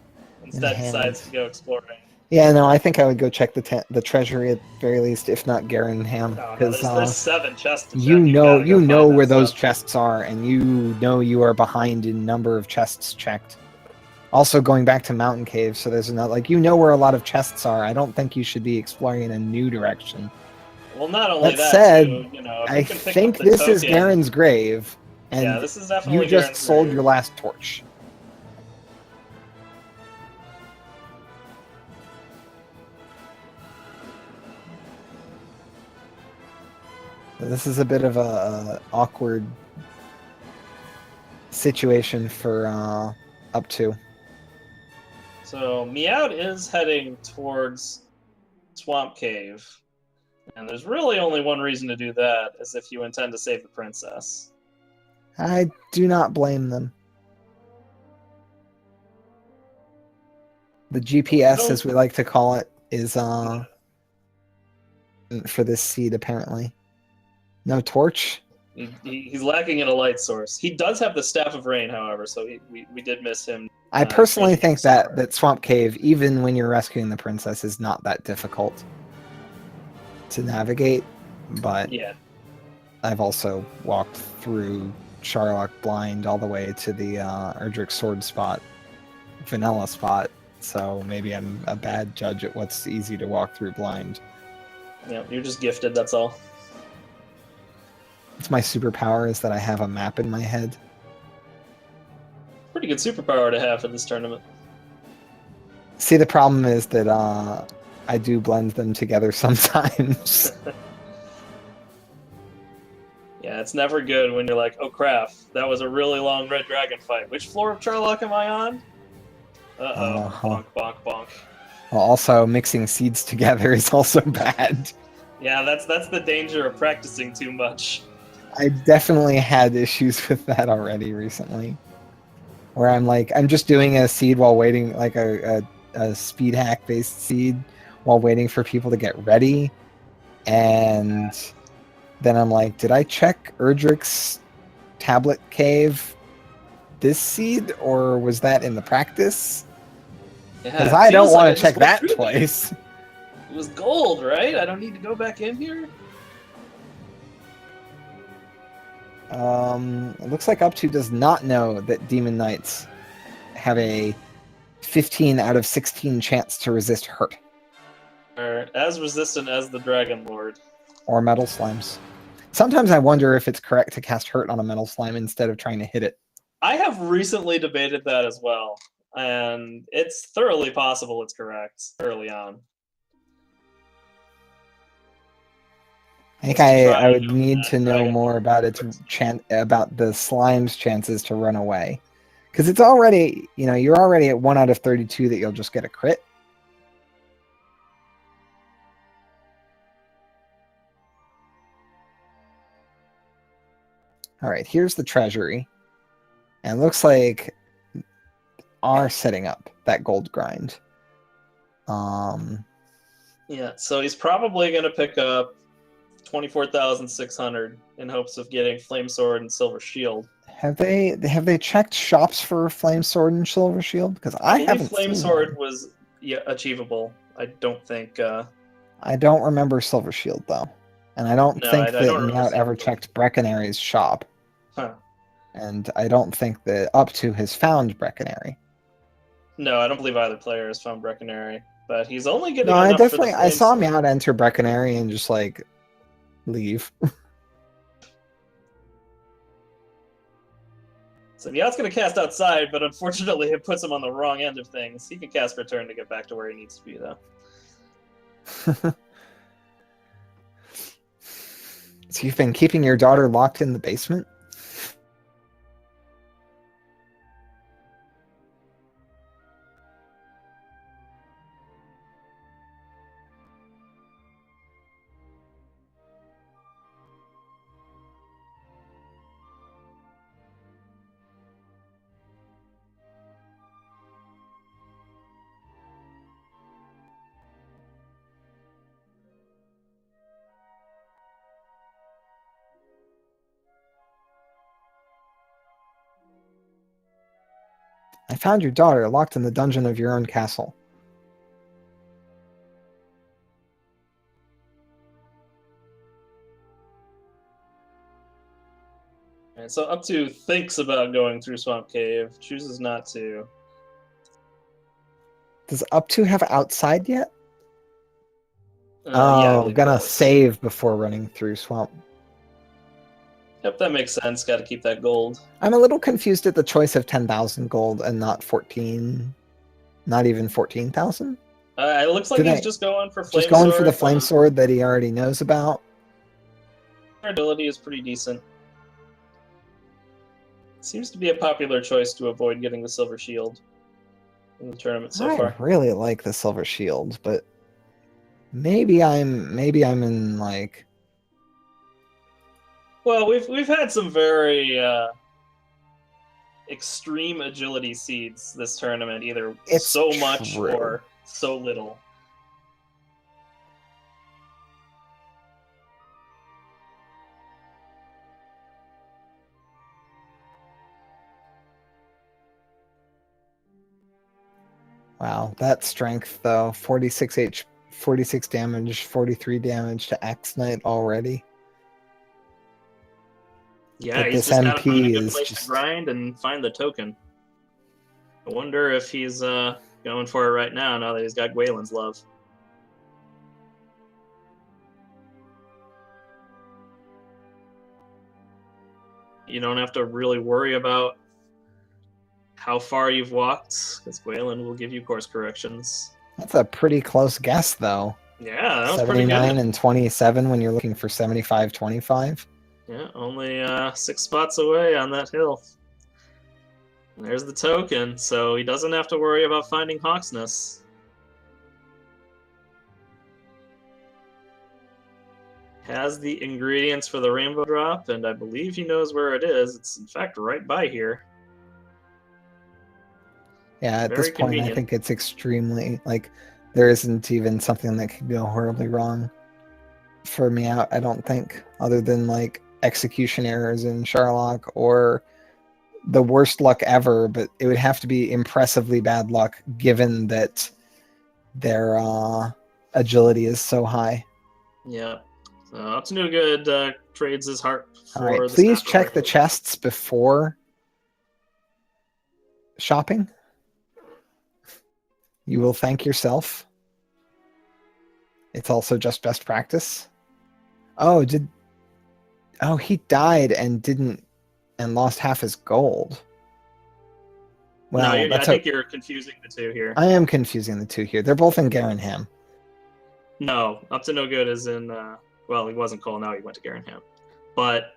instead decides to go exploring. Yeah, no, I think I would go check the treasury at very least, if not Garenham, because there's 7 chests. You know where those chests are, and you know you are behind in number of chests checked. Also, going back to Mountain Cave, so there's another, like, you know where a lot of chests are. I don't think you should be exploring in a new direction. Well, not only that said, too, you know, I think this is Garen's grave, and yeah, this is definitely you just Garen's sold grave. your last torch. This is a bit of a awkward situation for up2. So Miaut is heading towards Swamp Cave, and there's really only one reason to do that, is if you intend to save the princess. I do not blame them. The GPS, as we like to call it, is for this seed, apparently. No torch? He's lacking in a light source. He does have the Staff of Rain, however, so we did miss him. I personally think that Swamp Cave, even when you're rescuing the princess, is not that difficult to navigate, but yeah. I've also walked through Charlock blind all the way to the Erdrick sword spot, vanilla spot, so maybe I'm a bad judge at what's easy to walk through blind. Yeah, you're just gifted, that's all. It's my superpower is that I have a map in my head. Pretty good superpower to have for this tournament. See, the problem is that I do blend them together sometimes. Yeah, it's never good when you're like, oh crap, that was a really long red dragon fight. Which floor of Charlock am I on? Uh-oh, bonk, bonk, bonk. Well, also, mixing seeds together is also bad. Yeah, that's the danger of practicing too much. I definitely had issues with that already recently. Where I'm just doing a seed while waiting, like a speed hack based seed while waiting for people to get ready. And then I'm like, did I check Erdrick's tablet cave this seed, or was that in the practice? Because Yeah, it I don't feels like I want to just check went that through there. twice. It was gold, right? I don't need to go back in here? It looks like up2 does not know that Demon Knights have a 15 out of 16 chance to resist hurt. Or as resistant as the Dragon Lord. Or metal slimes. Sometimes I wonder if it's correct to cast hurt on a metal slime instead of trying to hit it. I have recently debated that as well, and it's thoroughly possible it's correct early on. I think Just to try I and would help need that to know Dragon more Lord. about about the slime's chances to run away. Because it's already, you're already at 1 out of 32 that you'll just get a crit. All right, here's the treasury. And it looks like are setting up that gold grind. Yeah, so he's probably going to pick up 24,600 in hopes of getting Flame Sword and Silver Shield. Have they checked shops for Flame Sword and Silver Shield? Because I believe haven't Flame seen Sword one. was achievable. I don't think. I don't remember Silver Shield though, and I don't No, think I that don't remember Miaut ever Silver Shield. checked Breckonary's shop, Huh. and I don't think that up2 has found Breckonary. No, I don't believe either player has found Breckonary, but he's only getting No, enough for the I Flame saw Sword. Miaut enter Breckonary and just like leave. So Miaut's going to cast outside, but unfortunately it puts him on the wrong end of things. He can cast Return to get back to where he needs to be, though. So you've been keeping your daughter locked in the basement? I found your daughter locked in the dungeon of your own castle. And so up2 thinks about going through Swamp Cave, chooses not to. Does up2 have outside yet? Yeah, I Oh, believe it gonna does. save before running through Swamp. Yep, that makes sense. Got to keep that gold. I'm a little confused at the choice of 10,000 gold and not 14, not even 14,000. It looks like he's just going for Flame Just going Sword. for the flame sword that he already knows about. Ability is pretty decent. Seems to be a popular choice to avoid getting the Silver Shield in the tournament so far. I really like the silver shield, but maybe I'm in like. Well, we've had some very extreme agility seeds this tournament, either It's so much true. or so little. Wow, that strength though, 46 damage, 43 damage to Axe Knight already. Yeah, But he's this just got to find a MP good is place just. to grind and find the token. I wonder if he's going for it right now that he's got Gwaelin's love. You don't have to really worry about how far you've walked, because Gwaelin will give you course corrections. That's a pretty close guess though. Yeah, that was pretty 79 good. and 27 when you're looking for 75, 25. Yeah, only 6 spots away on that hill. And there's the token, so he doesn't have to worry about finding Hawksness. Has the ingredients for the rainbow drop, and I believe he knows where it is. It's in fact right by here. Yeah, at Very this point, convenient. I think it's extremely like there isn't even something that could go horribly wrong. for Miaut, I don't think, other than like execution errors in Sherlock or the worst luck ever, but it would have to be impressively bad luck given that their agility is so high. Yeah. So up to no good trades his heart for All right, the please snapper check the rifle. chests before shopping. You will thank yourself. It's also just best practice. Oh, he died and didn't and lost half his gold. Well, No, I that's think you're confusing the two here. I am confusing the two here. They're both in Garenham. No, up to no good is in. Well, he wasn't Cole. Now he went to Garenham. But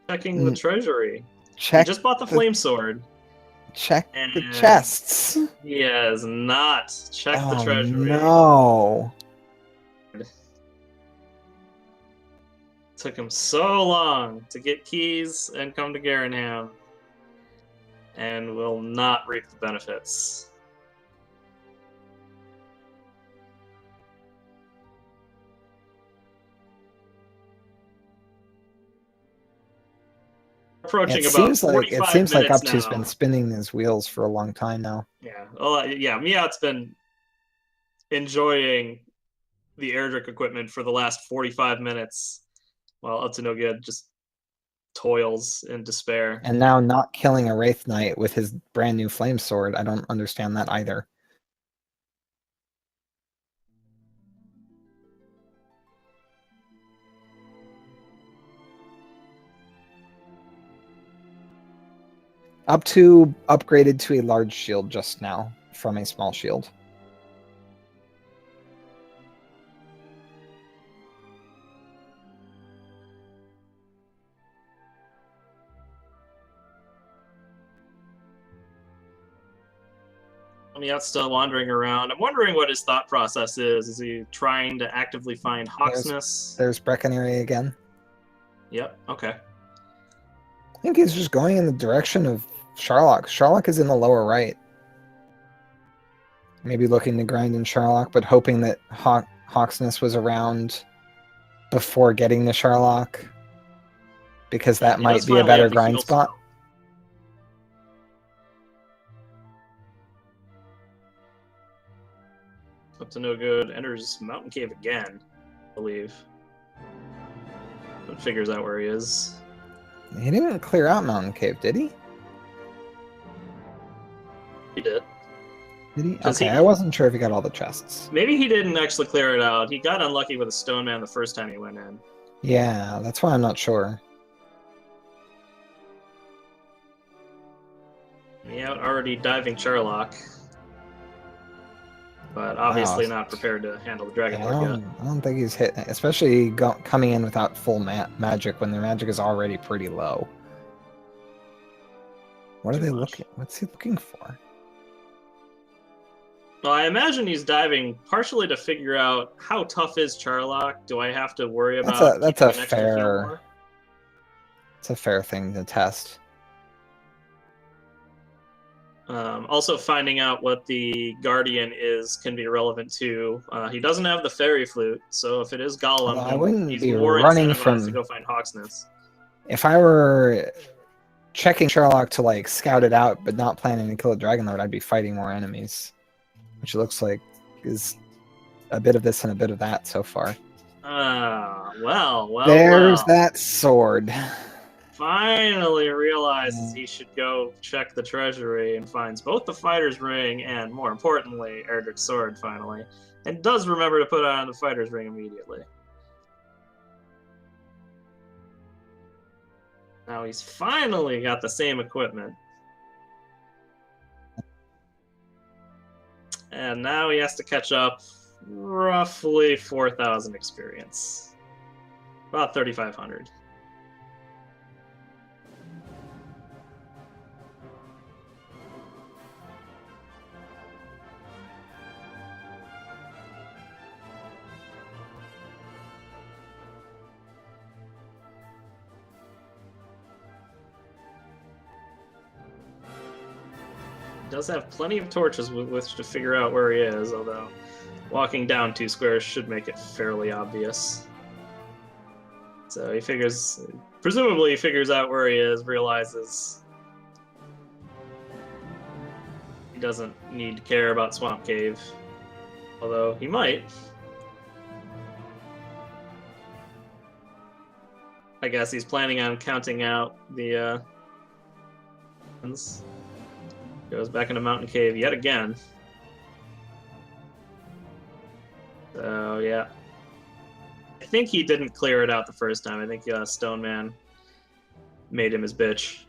checking the treasury. He just bought the flame sword. Check And the chests. He has not checked the treasury. No. Took him so long to get keys and come to Garenham, and will not reap the benefits. Approaching It about seems like 45 up2's now. been spinning his wheels for a long time now. Yeah, well, yeah. Miaut's been enjoying the Erdrick equipment for the last 45 minutes, while up to no good just toils in despair. And now not killing a Wraith Knight with his brand new flame sword. I don't understand that either. up2 upgraded to a large shield just now from a small shield. Miaut's still wandering around. I'm wondering what his thought process is. Is he trying to actively find Hawksness? There's Breckenary again. Yep, okay. I think he's just going in the direction of Sherlock. Sherlock is in the lower right. Maybe looking to grind in Sherlock, but hoping that Hawksness was around before getting to Sherlock, because that might be a better grind spot. Up to no good. Enters Mountain Cave again, I believe. But figures out where he is. He didn't clear out Mountain Cave, did he? He did. Did he? Okay, I wasn't sure if he got all the chests. Maybe he didn't actually clear it out. He got unlucky with a stone man the first time he went in. Yeah, that's why I'm not sure. Miaut already diving Sherlock. But obviously not prepared to handle the Dragon Lord yet. I don't think he's hit, especially coming in without full magic when their magic is already pretty low. What are they looking? What's he looking for? Well, I imagine he's diving partially to figure out how tough is Charlock. Do I have to worry about? That's a fair. It's a fair thing to test. Also, finding out what the Guardian is can be relevant too. He doesn't have the Fairy Flute, so if it is Gollum, I wouldn't he's be more running incentivized to go find Hawksness. If I were checking Sherlock to like scout it out, but not planning to kill a Dragon Lord, I'd be fighting more enemies, which looks like is a bit of this and a bit of that so far. Well. There's that sword. Finally realizes he should go check the treasury and finds both the fighter's ring and, more importantly, Erdrick's sword finally, and does remember to put on the fighter's ring immediately. Now he's finally got the same equipment. And now he has to catch up roughly 4,000 experience. About 3,500. Does have plenty of torches with which to figure out where he is, although Walking down 2 squares should make it fairly obvious. So he figures, presumably he figures out where he is, realizes he doesn't need to care about Swamp Cave. Although he might. I guess he's planning on counting out the goes back into Mountain Cave yet again. So yeah. I think he didn't clear it out the first time. I think Stone Man made him his bitch.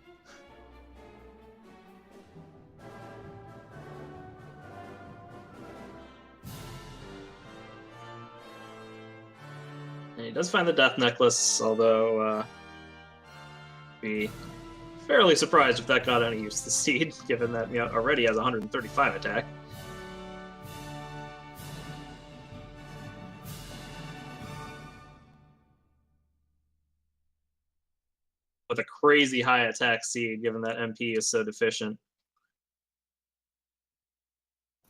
And he does find the Death Necklace, although be fairly surprised if that got any use to Seed, given that Miaut already has 135 attack. With a crazy high attack Seed, given that MP is so deficient.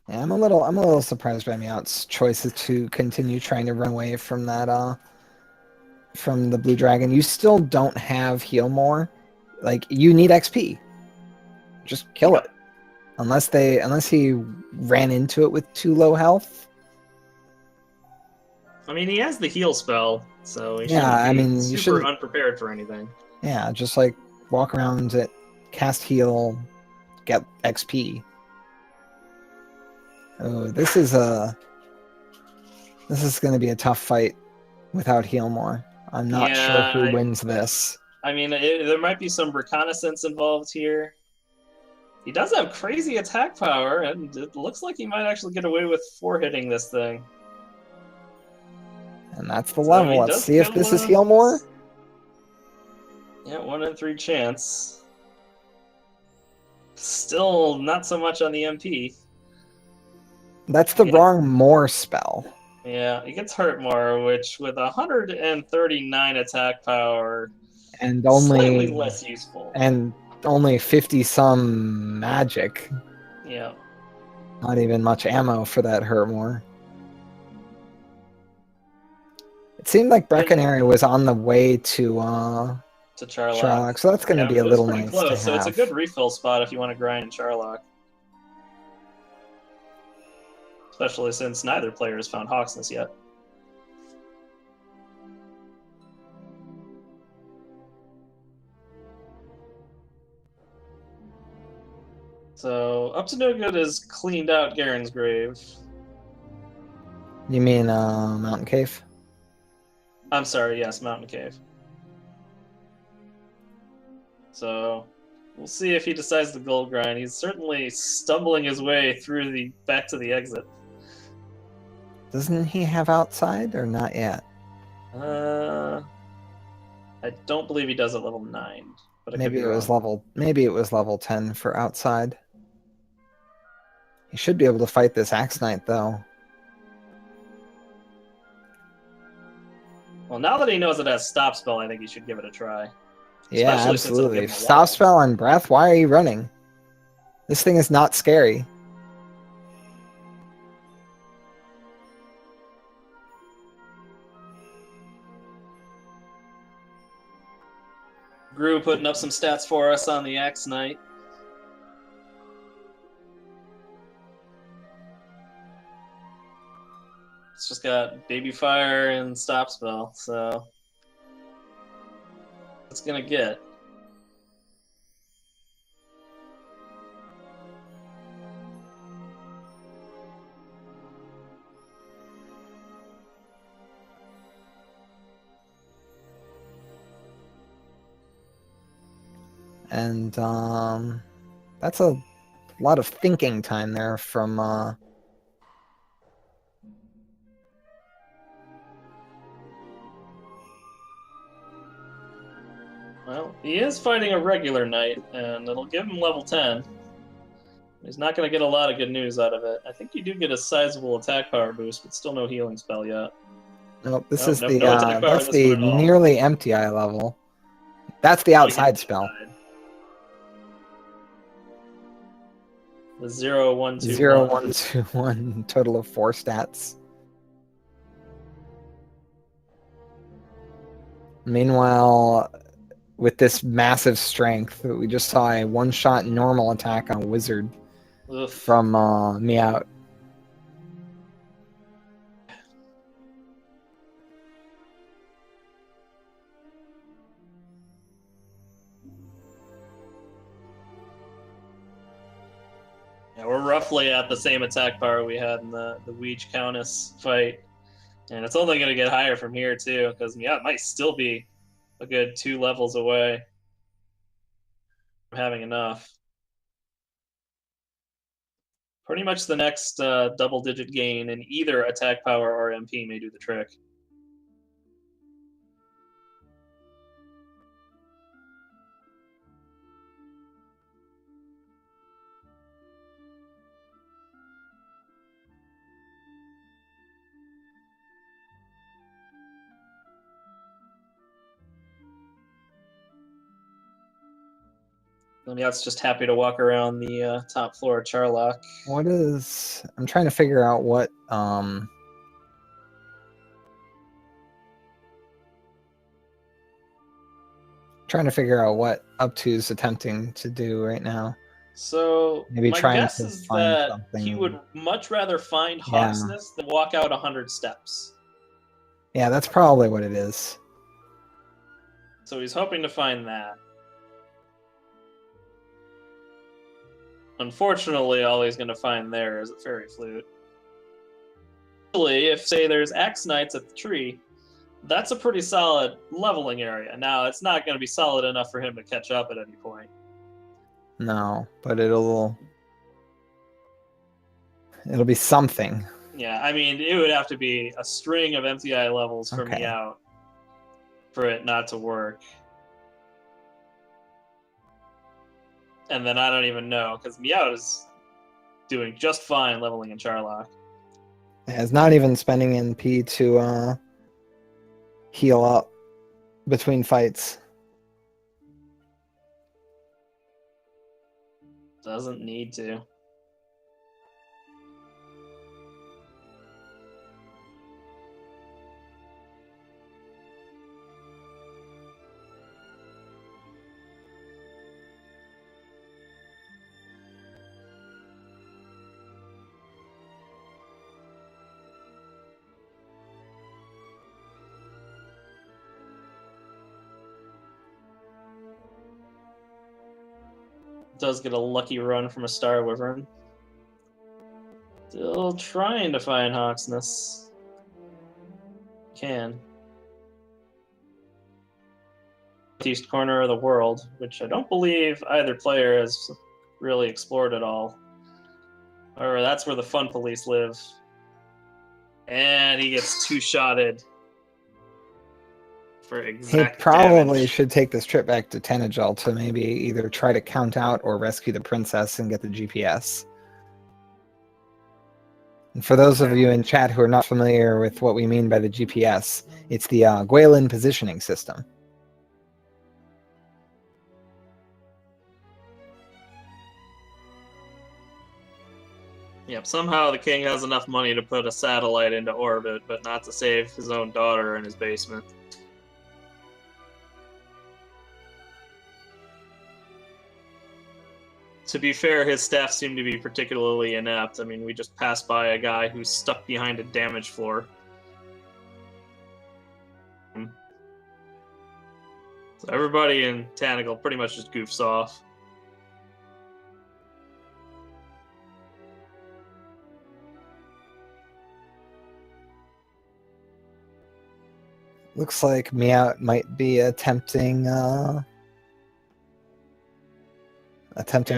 Yeah, I'm a little surprised by Miaut's choices to continue trying to run away from that from the blue dragon. You still don't have heal more. Like, you need XP. Just kill it. Unless he ran into it with too low health. I mean, he has the heal spell, so he Yeah, shouldn't be you super shouldn't unprepared for anything. Yeah, just like walk around it, cast heal, get XP. Oh, this is going to be a tough fight without heal more. I'm not sure who wins this. I mean, there might be some reconnaissance involved here. He does have crazy attack power, and it looks like he might actually get away with 4-hitting this thing. And that's the level. Let's see if this is heal more. Yeah, 1 in 3 chance. Still not so much on the MP. That's the wrong more spell. Yeah, he gets hurt more, which with 139 attack power, and only slightly less useful. And only 50 some magic. Yeah. Not even much ammo for that hurt more. It seemed like Breckenary was on the way to Charlock, so that's going to be a little nice close, to have. So it's a good refill spot if you want to grind in Charlock. Especially since neither player has found Hawksness yet. So, Up to No Good has cleaned out Garen's grave. You mean Mountain Cave? I'm sorry, yes, Mountain Cave. So, we'll see if he decides to gold grind. He's certainly stumbling his way through back to the exit. Doesn't he have outside or not yet? I don't believe he does at level 9. But Maybe it was level 10 for outside. He should be able to fight this Axe Knight though. Well, now that he knows it has Stop Spell, I think he should give it a try. Yeah, absolutely. Stop Spell on Breath? Why are you running? This thing is not scary. Gru putting up some stats for us on the Axe Knight. It's just got Baby Fire and Stop Spell, so it's gonna get. And that's a lot of thinking time there from Well, he is fighting a regular knight, and it'll give him level 10. He's not going to get a lot of good news out of it. I think you do get a sizable attack power boost, but still no healing spell yet. Nope, that's the nearly empty eye level. That's the outside spell. The 0, 1, 2, 0, 1, 2, 1, total of 4 stats. Meanwhile, with this massive strength, we just saw a one-shot normal attack on a wizard Ugh. from Miaut. Yeah, we're roughly at the same attack power we had in the Weege Countess fight. And it's only going to get higher from here, too, because Miaut might still be a good 2 levels away from having enough. Pretty much the next double-digit gain in either attack power or MP may do the trick. Miaut's just happy to walk around the top floor of Charlock. What is... I'm trying to figure out what... Trying to figure out what up2 is attempting to do right now. So Maybe my trying guess to is find that something. he would much rather find Yeah. Hawksness than walk out 100 steps. Yeah, that's probably what it is. So he's hoping to find that. Unfortunately, all he's going to find there is a fairy flute. If, say, there's Axe Knights at the tree, that's a pretty solid leveling area. Now, it's not going to be solid enough for him to catch up at any point. No, but it'll be something. Yeah, I mean, it would have to be a string of MTI levels for Okay. Miaut for it not to work. And then I don't even know, because Miaut is doing just fine leveling in Charlock. Yeah, it's not even spending NP to heal up between fights. Doesn't need to. Does get a lucky run from a Star Wyvern. Still trying to find Hawksness. Can. Northeast corner of the world, which I don't believe either player has really explored at all. However, that's where the fun police live. And he gets two-shotted for exact He probably damage. should take this trip back to Tenagel to maybe either try to count out or rescue the princess and get the GPS. And for those of you in chat who are not familiar with what we mean by the GPS, it's the Gwaelin positioning system. Yep, somehow the king has enough money to put a satellite into orbit, but not to save his own daughter in his basement. To be fair, his staff seem to be particularly inept. I mean, we just passed by a guy who's stuck behind a damage floor. So everybody in Tanagal pretty much just goofs off. Looks like Miaut might be attempting Yeah.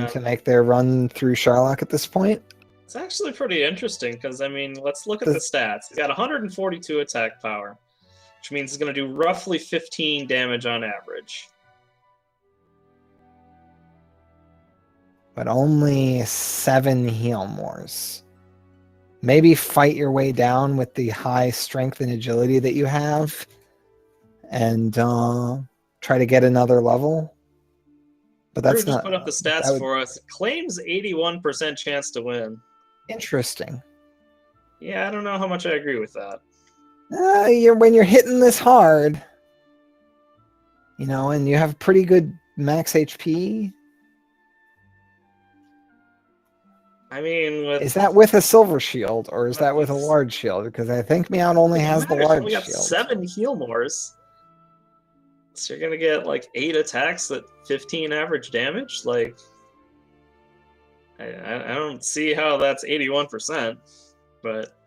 to make their run through Charlock at this point. It's actually pretty interesting because, I mean, let's look at the stats. He's got 142 attack power, which means he's going to do roughly 15 damage on average. But only 7 heal mores. Maybe fight your way down with the high strength and agility that you have and try to get another level. But that's Drew not... just put up the stats for us. It claims 81% chance to win. Interesting. Yeah, I don't know how much I agree with that. When you're hitting this hard... You know, and you have pretty good max HP. I mean, Is that with a silver shield, or is that with a large shield? Because I think Miaut only has the large we got shield. 7 heal mores. So you're gonna get like 8 attacks at 15 average damage? Like, I don't see how that's 81%, but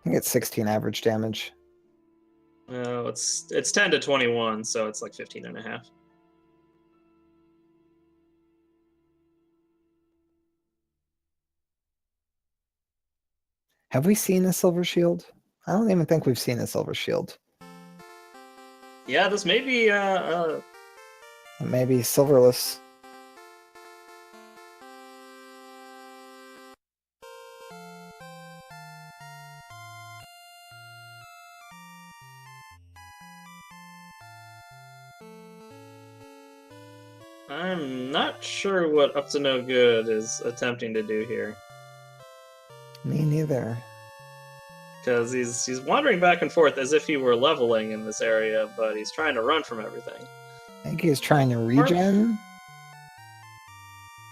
I think it's 16 average damage. no, it's 10 to 21, so it's like 15 and a half. Have we seen a silver shield? I don't even think we've seen a silver shield. Yeah, this may be Maybe silverless. I'm not sure what Up to No Good is attempting to do here. Me neither. Because he's wandering back and forth as if he were leveling in this area, but he's trying to run from everything. I think he's trying to regen.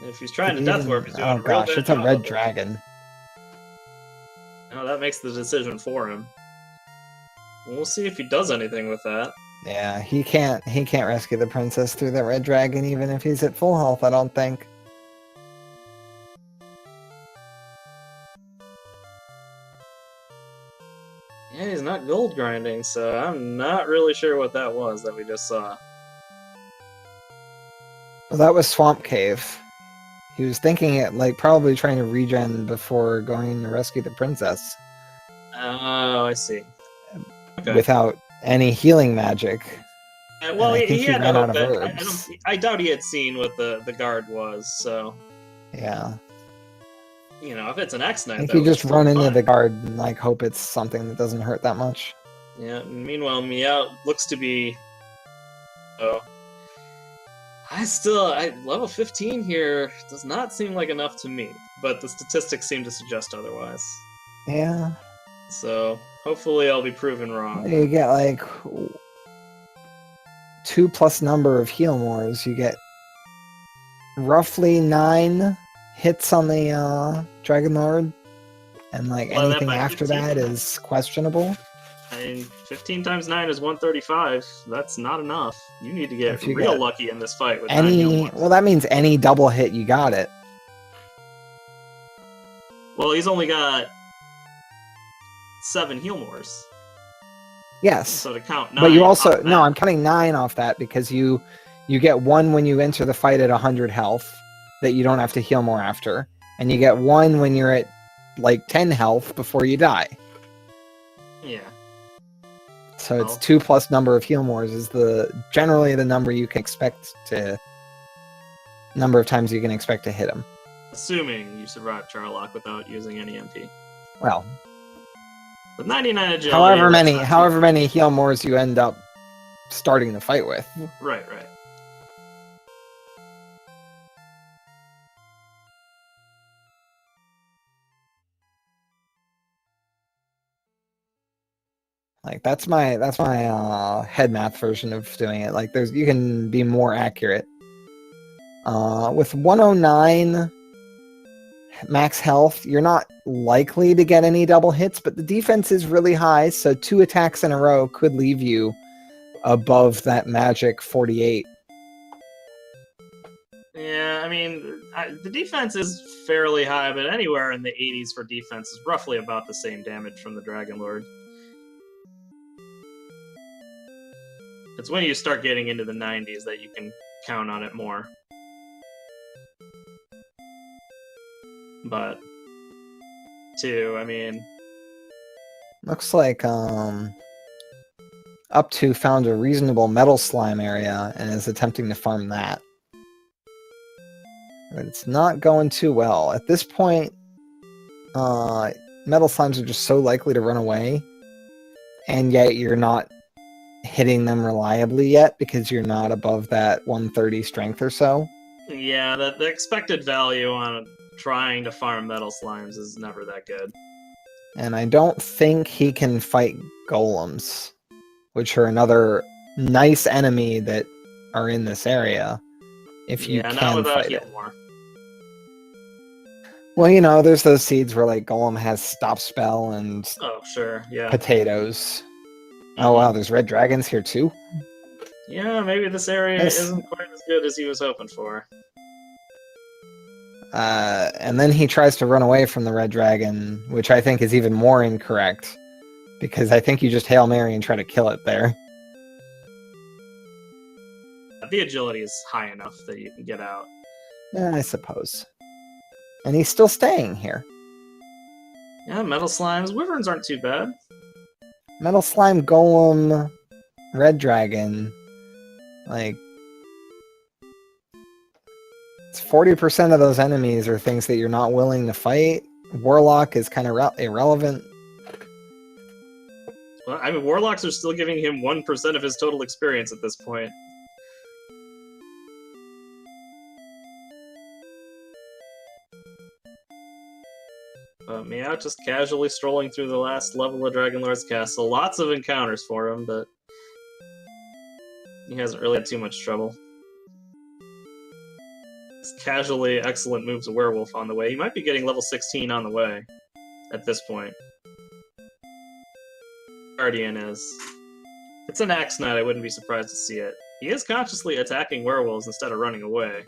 And if he's trying to death warp, he's doing a real gosh, bad it's a job red of it. dragon. Oh, that makes the decision for him. We'll see if he does anything with that. Yeah, he can't rescue the princess through the red dragon even if he's at full health, I don't think. Yeah, he's not gold grinding, so I'm not really sure what that was that we just saw. Well, that was Swamp Cave. He was thinking it, like, probably trying to regen before going to rescue the princess. Oh, I see. Okay. Without any healing magic. Well, he had ran to out of hope herbs. I doubt he had seen what the guard was, so... Yeah. You know, if it's an X-Knight, I think you just run into the guard and, like, hope it's something that doesn't hurt that much. Yeah, meanwhile, Miaut looks to be... Oh. Level 15 here does not seem like enough to me, but the statistics seem to suggest otherwise. Yeah. So, hopefully I'll be proven wrong. You get, like, 2+ number of heal mores. You get roughly 9 hits on the Dragon Lord, and, like, anything after that is questionable. I mean, 15 times 9 is 135. That's not enough. You need to get real lucky in this fight with 9 heal mores. Well, that means any double hit, you got it. Well, he's only got 7 heal mores. Yes. So to count 9. But you also... No, I'm counting 9 off that because you get 1 when you enter the fight at 100 health that you don't have to heal more after. And you get 1 when you're at, like, 10 health before you die. Yeah. So it's 2+ number of heal mores is generally the number you can expect to... Number of times you can expect to hit him. Assuming you survive Charlock without using any MP. Well... With 99 agility... However many heal mores you end up starting the fight with. Right. Like that's my head math version of doing it. Like you can be more accurate. With 109 max health, you're not likely to get any double hits, but the defense is really high, so 2 attacks in a row could leave you above that magic 48. Yeah, I mean, the defense is fairly high, but anywhere in the 80s for defense is roughly about the same damage from the Dragon Lord. It's when you start getting into the 90s that you can count on it more. But, I mean... Looks like, up2 found a reasonable metal slime area and is attempting to farm that. But it's not going too well. At this point, metal slimes are just so likely to run away, and yet you're not hitting them reliably yet because you're not above that 130 strength or so. Yeah, the expected value on trying to farm metal slimes is never that good. And I don't think he can fight golems, which are another nice enemy that are in this area, if you Yeah, not can without fight heal it. more. Well, you know, there's those seeds where like golem has stop spell and Oh, sure, yeah. potatoes. Oh wow, there's red dragons here too. Yeah, maybe this area Nice. isn't quite as good as he was hoping for. And then he tries to run away from the red dragon, which I think is even more incorrect, because I think you just Hail Mary and try to kill it there. The agility is high enough that you can get out. I suppose. And he's still staying here. Yeah, metal slimes. Wyverns aren't too bad. Metal Slime Golem, Red Dragon, like, it's 40% of those enemies are things that you're not willing to fight. Warlock is kind of irrelevant. Well, I mean, warlocks are still giving him 1% of his total experience at this point. Miaut just casually strolling through the last level of Dragonlord's castle. Lots of encounters for him, but he hasn't really had too much trouble. It's casually excellent moves of Werewolf on the way. He might be getting level 16 on the way at this point. Guardian is. It's an Axe Knight, I wouldn't be surprised to see it. He is consciously attacking werewolves instead of running away.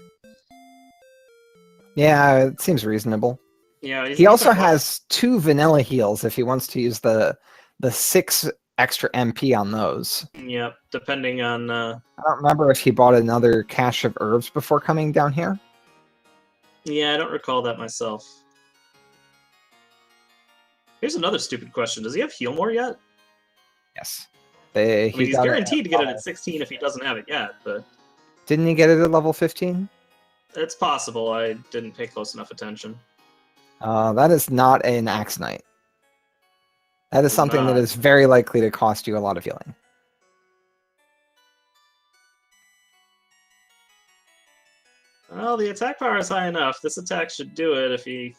Yeah, it seems reasonable. Yeah, he also has 2 vanilla heals if he wants to use the 6 extra MP on those. Yep, depending on... I don't remember if he bought another cache of herbs before coming down here. Yeah, I don't recall that myself. Here's another stupid question. Does he have heal more yet? Yes. I mean, he's guaranteed to get it at 16 if he doesn't have it yet, but... Didn't he get it at level 15? It's possible. I didn't pay close enough attention. That is not an Axe Knight. That is something that is very likely to cost you a lot of healing. Well, the attack power is high enough. This attack should do it if he...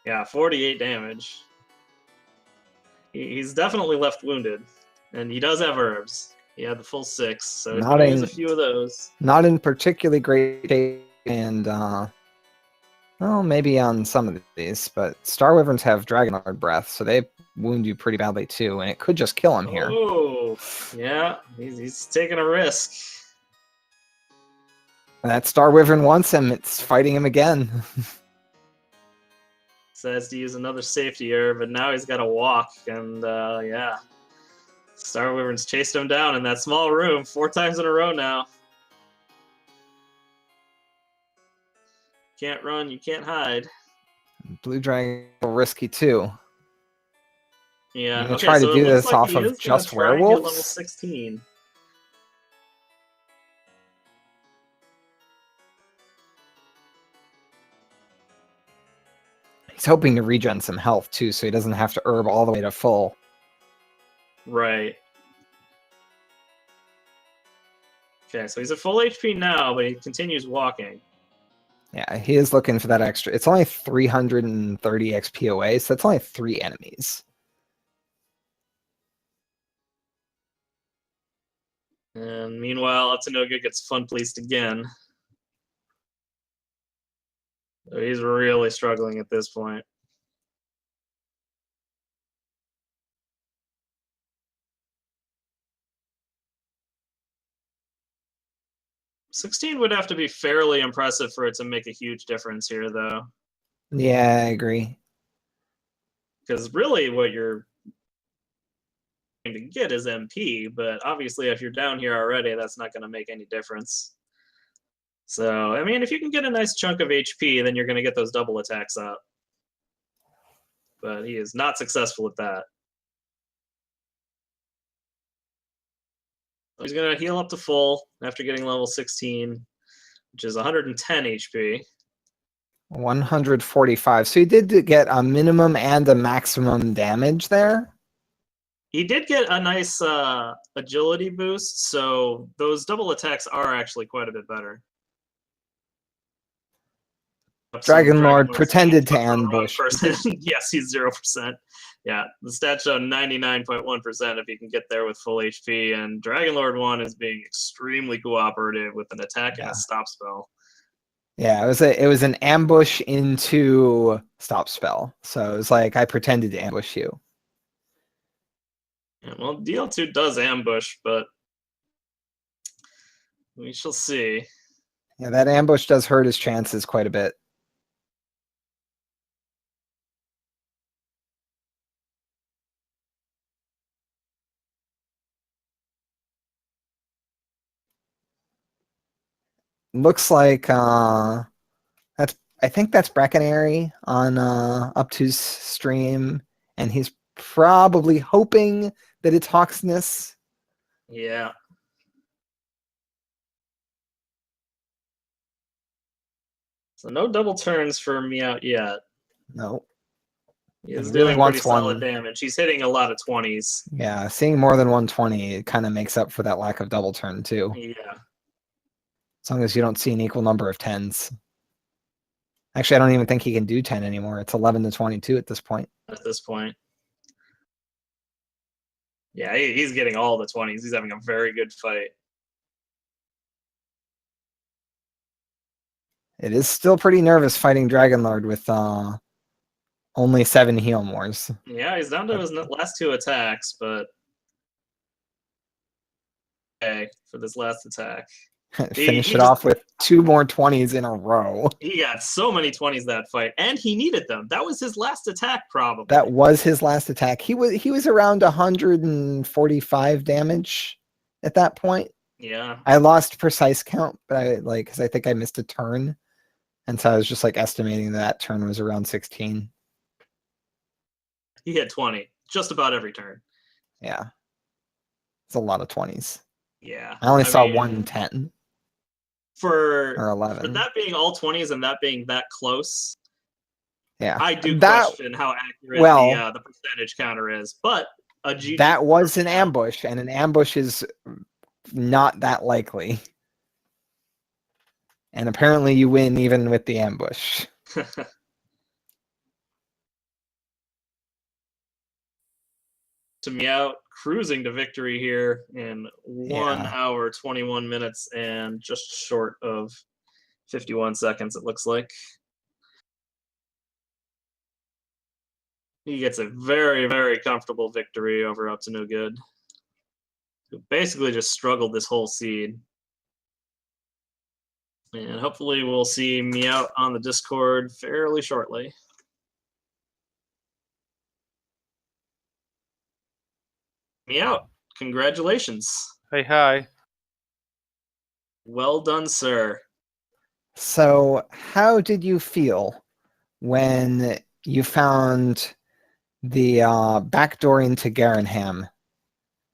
Yeah, 48 damage. He's definitely left wounded. And he does have herbs. He had the full 6, so he's going to use a few of those. Not in particularly great shape, and well, maybe on some of these, but Star Wyverns have Dragonlord Breath, so they wound you pretty badly too, and it could just kill him here. Oh, yeah, he's taking a risk. And that Star Wyvern wants him, it's fighting him again. Says to use another safety herb, but now he's got to walk, and yeah. Star Wyvern's chased him down in that small room 4 times in a row now. Can't run, you can't hide. Blue Dragon risky too. Yeah, okay, try to do this like off of just werewolves. Level 16. He's hoping to regen some health too, so he doesn't have to herb all the way to full. Right. Okay, so he's at full HP now, but he continues walking. Yeah, he is looking for that extra. It's only 330 XP away, so that's only 3 enemies. And meanwhile, up2ng gets fun fleeced again. So he's really struggling at this point. $16 would have to be fairly impressive for it to make a huge difference here, though. Yeah, I agree. Because really what you're going to get is MP, but obviously if you're down here already, that's not going to make any difference. So, I mean, if you can get a nice chunk of HP, then you're going to get those double attacks up. But he is not successful at that. He's going to heal up to full after getting level 16, which is 110 HP. 145. So he did get a minimum and a maximum damage there. He did get a nice agility boost, so those double attacks are actually quite a bit better. Dragon Lord Lord's pretended to being the wrong ambush. person. Yes, he's 0%. Yeah, the stats show 99.1% if he can get there with full HP, and Dragon Lord 1 is being extremely cooperative with an attack and a stop spell. Yeah, it was an ambush into stop spell. So it was like I pretended to ambush you. Yeah, well, DL2 does ambush, but we shall see. Yeah, that ambush does hurt his chances quite a bit. Looks like I think that's Brackenary on up2's stream, and he's probably hoping that it's Hawksness. Yeah. So no double turns for Miaut yet. No. He is really doing wants pretty solid damage. He's hitting a lot of 20s. Yeah, seeing more than 120 it kind of makes up for that lack of double turn too. Yeah. As long as you don't see an equal number of 10s. Actually, I don't even think he can do 10 anymore. It's 11 to 22 at this point. At this point. Yeah, he's getting all the 20s. He's having a very good fight. It is still pretty nervous fighting Dragon Lord with only 7 heal mores. Yeah, he's down to his last 2 attacks, but okay for this last attack. Finish it off with 2 more 20s in a row. He got so many 20s that fight, and he needed them. That was his last attack, probably. That was his last attack. He was around 145 damage at that point. Yeah. I lost precise count, but because I think I missed a turn. And so I was just like estimating that turn was around 16. He hit 20 just about every turn. Yeah. It's a lot of 20s. Yeah. I only saw 110. For 11. For that being all 20s and that being that close, yeah, I do question how accurate the percentage counter is. But that was an ambush, and an ambush is not that likely. And apparently you win even with the ambush. To Miaut cruising to victory here in 1 hour, 21 minutes, and just short of 51 seconds, it looks like. He gets a very, very comfortable victory over up2ng, who basically just struggled this whole seed. And hopefully we'll see Miaut on the Discord fairly shortly. Miaut, congratulations. Hey, hi. Well done, sir. So, how did you feel when you found the backdoor into Garenham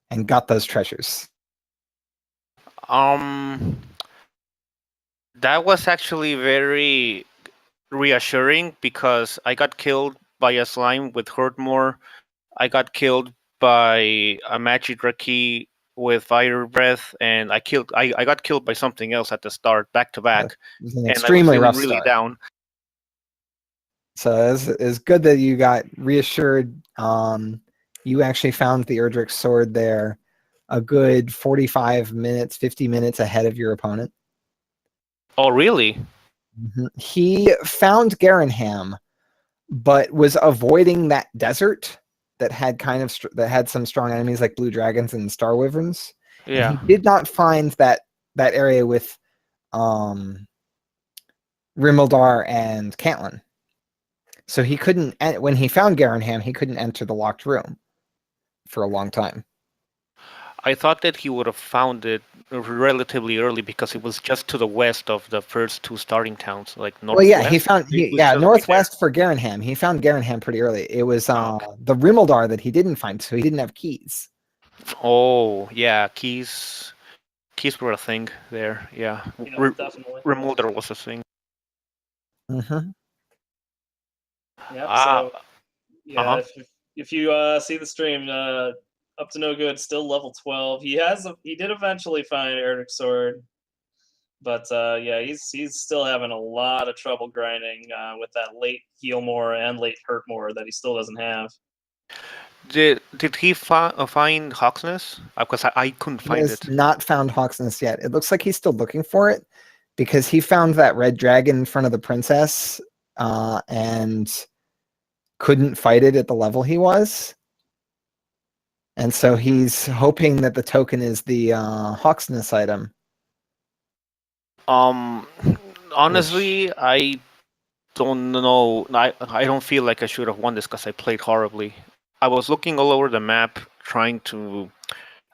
and got those treasures? That was actually very reassuring because I got killed by a slime with Hurtmore. I got killed by a magic Raki with fire breath, and I got killed by something else at the start, back to back. An extremely rough really start. Down. So it's good that you got reassured. You actually found the Erdrick sword there a good 45 minutes, 50 minutes ahead of your opponent. Oh, really? Mm-hmm. He found Garenham, but was avoiding that desert that had some strong enemies like blue dragons and star wyverns. Yeah. And he did not find that area with Rimuldar and Caitlin. So he couldn't. When he found Garenham, he couldn't enter the locked room for a long time. I thought that he would have found it relatively early because it was just to the west of the first 2 starting towns, like northwest. Well, yeah, he found northwest for Garenham. He found Garenham pretty early. It was the Rimuldar that he didn't find, so he didn't have keys. Oh, yeah, keys were a thing there. Yeah, definitely. Rimuldar was a thing. Mm-hmm. Yep. If you see the stream, up2ng still level 12. He did eventually find Erdrick sword. But yeah, he's still having a lot of trouble grinding with that late heal more and late hurt more that he still doesn't have. Did he find Hawksness? Because I couldn't He find has it. not found Hawksness yet. It looks like he's still looking for it because he found that red dragon in front of the princess and couldn't fight it at the level he was. And so he's hoping that the token is the Hawksness item. Um, honestly, I don't know. I don't feel like I should have won this because I played horribly. I was looking all over the map I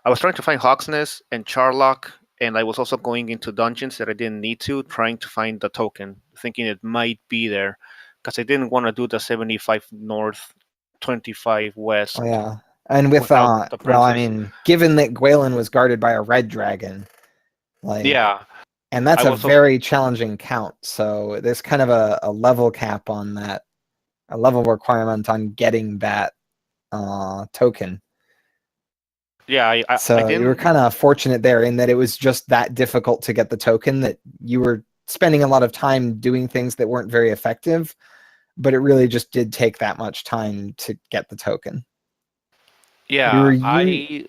was trying to find Hawksness and Charlock, and I was also going into dungeons that I didn't need to, trying to find the token, thinking it might be there, because I didn't want to do the 75 north, 25 west Oh yeah. And with without the well, I princess. mean, given that Gwalen was guarded by a red dragon, like Yeah, and that's I a was also very challenging count. So there's kind of a level cap on that, a level requirement on getting that token. yeah. I So you were didn't. kind of fortunate there in that it was just that difficult to get the token that you were spending a lot of time doing things that weren't very effective, but it really just did take that much time to get the token. You were Yeah,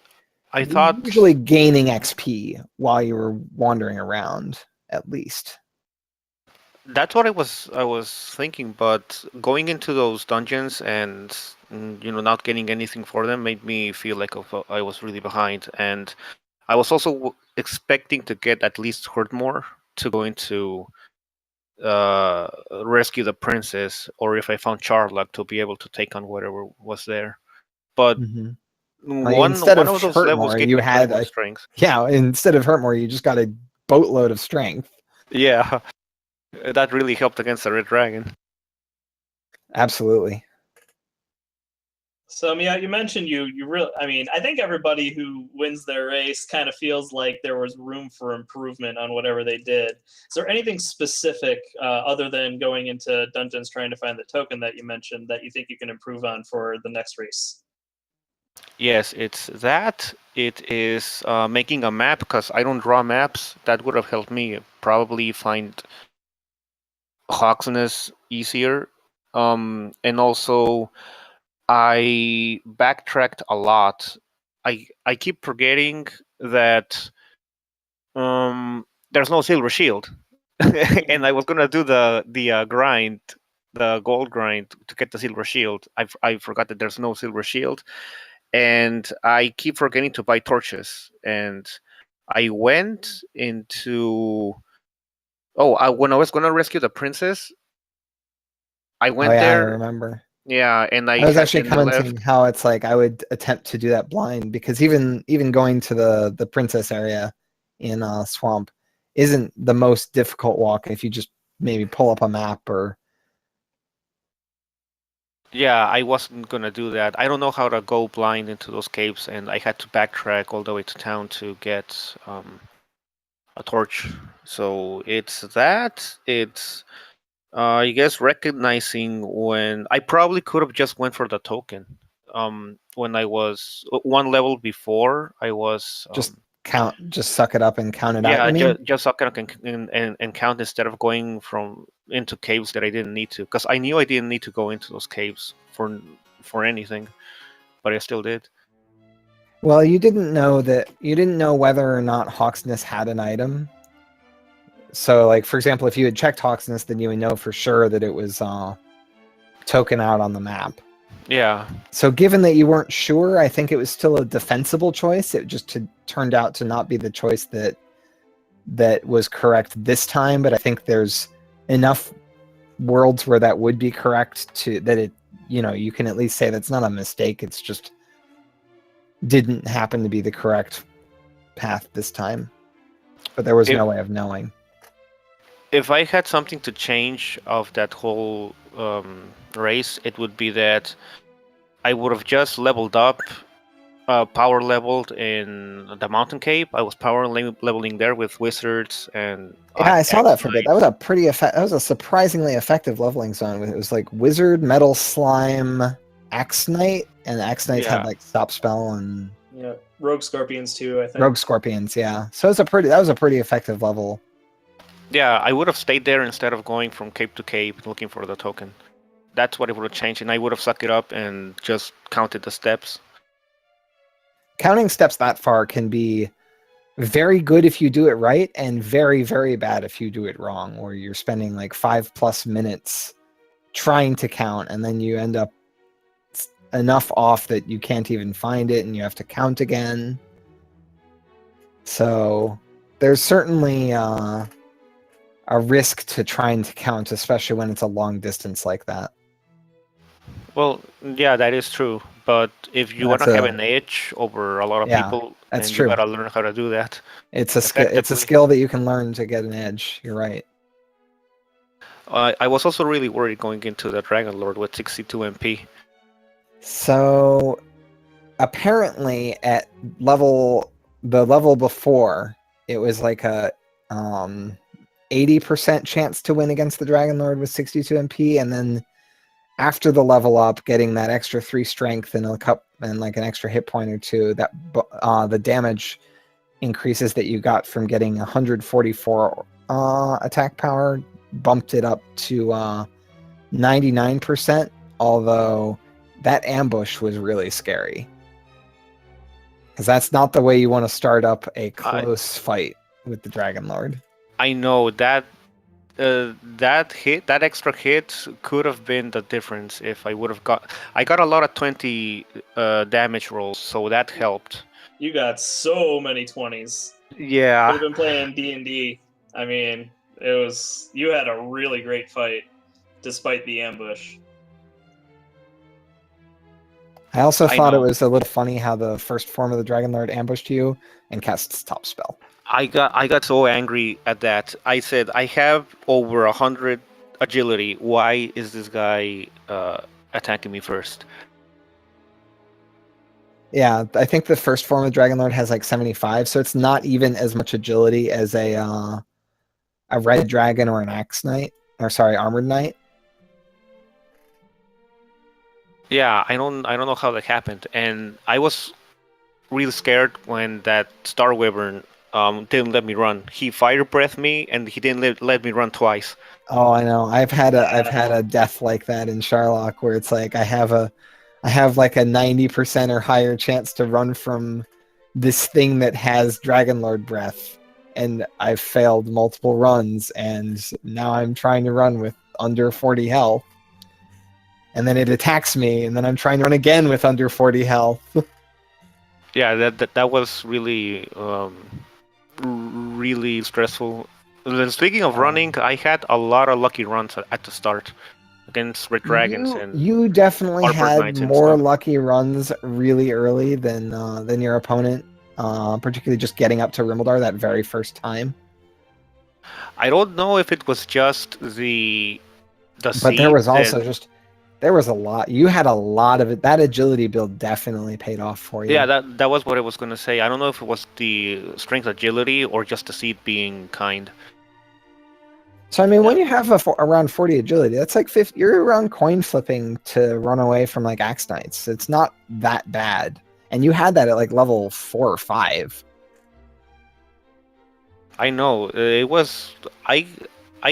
I thought usually gaining XP while you were wandering around, at least. that's what I was thinking, but going into those dungeons and not getting anything for them made me feel like I was really behind, and I was also expecting to get at least hurt more to go into rescue the princess, or if I found Charlock to be able to take on whatever was there. But Mm-hmm. one Instead one of of those hurt levels more, gave you me had 21 strength. instead of hurt more, you just got a boatload of strength. Yeah, that really helped against the red dragon. Absolutely. So Miaut, you mentioned you really. I mean, I think everybody who wins their race kind of feels like there was room for improvement on whatever they did. Is there anything specific other than going into dungeons trying to find the token that you mentioned that you think you can improve on for the next race? Yes, it's that. It is making a map because I don't draw maps. That would have helped me probably find Hawksness easier. And also I backtracked a lot. I keep forgetting that there's no silver shield, and I was gonna do the grind, the gold grind to get the silver shield. I forgot that there's no silver shield, and I keep forgetting to buy torches. And I went into when I was gonna rescue the princess, I Oh went yeah, I there. remember. Yeah, and I was actually and I commenting left. how it's like I would attempt to do that blind because even going to the princess area in swamp isn't the most difficult walk if you just maybe pull up a map or Yeah, I wasn't gonna do that. I don't know how to go blind into those caves, and I had to backtrack all the way to town to get a torch. So it's that. It's I guess recognizing when I probably could have just went for the token. When I was one level before, I was just suck it up and count it out, yeah, you mean? just suck it up and count instead of going from into caves that I didn't need to, because I knew I didn't need to go into those caves for anything, but I still did. Well, you didn't know whether or not Hawksness had an item. So like for example, if you had checked Hawksness, then you would know for sure that it was token out on the map. Yeah, So given that you weren't sure, I think it was still a defensible choice. It just turned out to not be the choice that was correct this time, but I think there's enough worlds where that would be correct to that it you can at least say that's not a mistake. It's just didn't happen to be the correct path this time. But there was if no way of knowing. if I had something to change of that whole race, it would be that I would have just leveled up, power leveled in the mountain cave. I was power leveling there with wizards and Yeah, I saw that for a bit. That X-Knights. was that was a surprisingly effective leveling zone. It was like wizard, metal slime, axe knight, and axe knights had Yeah, like stop spell and Yeah, rogue scorpions too. I think. rogue scorpions. Yeah, so that was a pretty effective level. Yeah, I would have stayed there instead of going from cape to cape looking for the token. That's what it would have changed, and I would have sucked it up and just counted the steps. Counting steps that far can be very good if you do it right, and very, very bad if you do it wrong, where you're spending like 5+ minutes trying to count, and then you end up enough off that you can't even find it, and you have to count again. So there's certainly a risk to trying to count, especially when it's a long distance like that. Well, yeah, that is true. But if you want That's to have a- an edge over a lot of Yeah, people, that's then true. you gotta learn how to do that. It's a skill. It's a effectively. skill that you can learn to get an edge. You're right. I was also really worried going into the Dragon Lord with 62 MP. So apparently at the level before, it was like a 80% chance to win against the Dragon Lord with 62 MP, and then after the level up, getting that extra 3 strength and like an extra hit point or 2, that the damage increases that you got from getting 144 attack power bumped it up to 99%, although that ambush was really scary. Because that's not the way you want to start up a close fight with the Dragon Lord. I know that that extra hit could have been the difference if I would have got. I got a lot of 20 damage rolls, so that helped. You got so many 20s. Yeah. Could have been playing D&D. I mean, you had a really great fight despite the ambush. I also I thought it know. was a little funny how the first form of the Dragon Lord ambushed you and cast its top spell. I got so angry at that. I said, I have over 100 agility. Why is this guy attacking me first? Yeah, I think the first form of Dragon Lord has like 75, so it's not even as much agility as a red dragon or an axe knight, or sorry, armored knight. Yeah, I don't know how that happened, and I was really scared when that Star Wyvern didn't let me run. He fire breathed me, and he didn't let me run twice. Oh, I know. I've had a death like that in Sherlock, where it's like I have like a 90% or higher chance to run from this thing that has Dragon Lord breath, and I've failed multiple runs, and now I'm trying to run with under 40 health, and then it attacks me, and then I'm trying to run again with under 40 health. Yeah, that was really really stressful. Then speaking of running, I had a lot of lucky runs at the start against red dragons and You definitely armored had knights and more stuff. lucky runs really early than your opponent, particularly just getting up to Rimmildar that very first time. I don't know if it was just the But there was seeds also and there was a lot. You had a lot of it. That agility build definitely paid off for you. yeah, that was what I was gonna say. I don't know if it was the strength agility or just the seed being kind. So I mean, when you have around 40 agility, that's like 50. You're around coin flipping to run away from like axe knights. It's not that bad, and you had that at like level 4 or 5. I know it was. I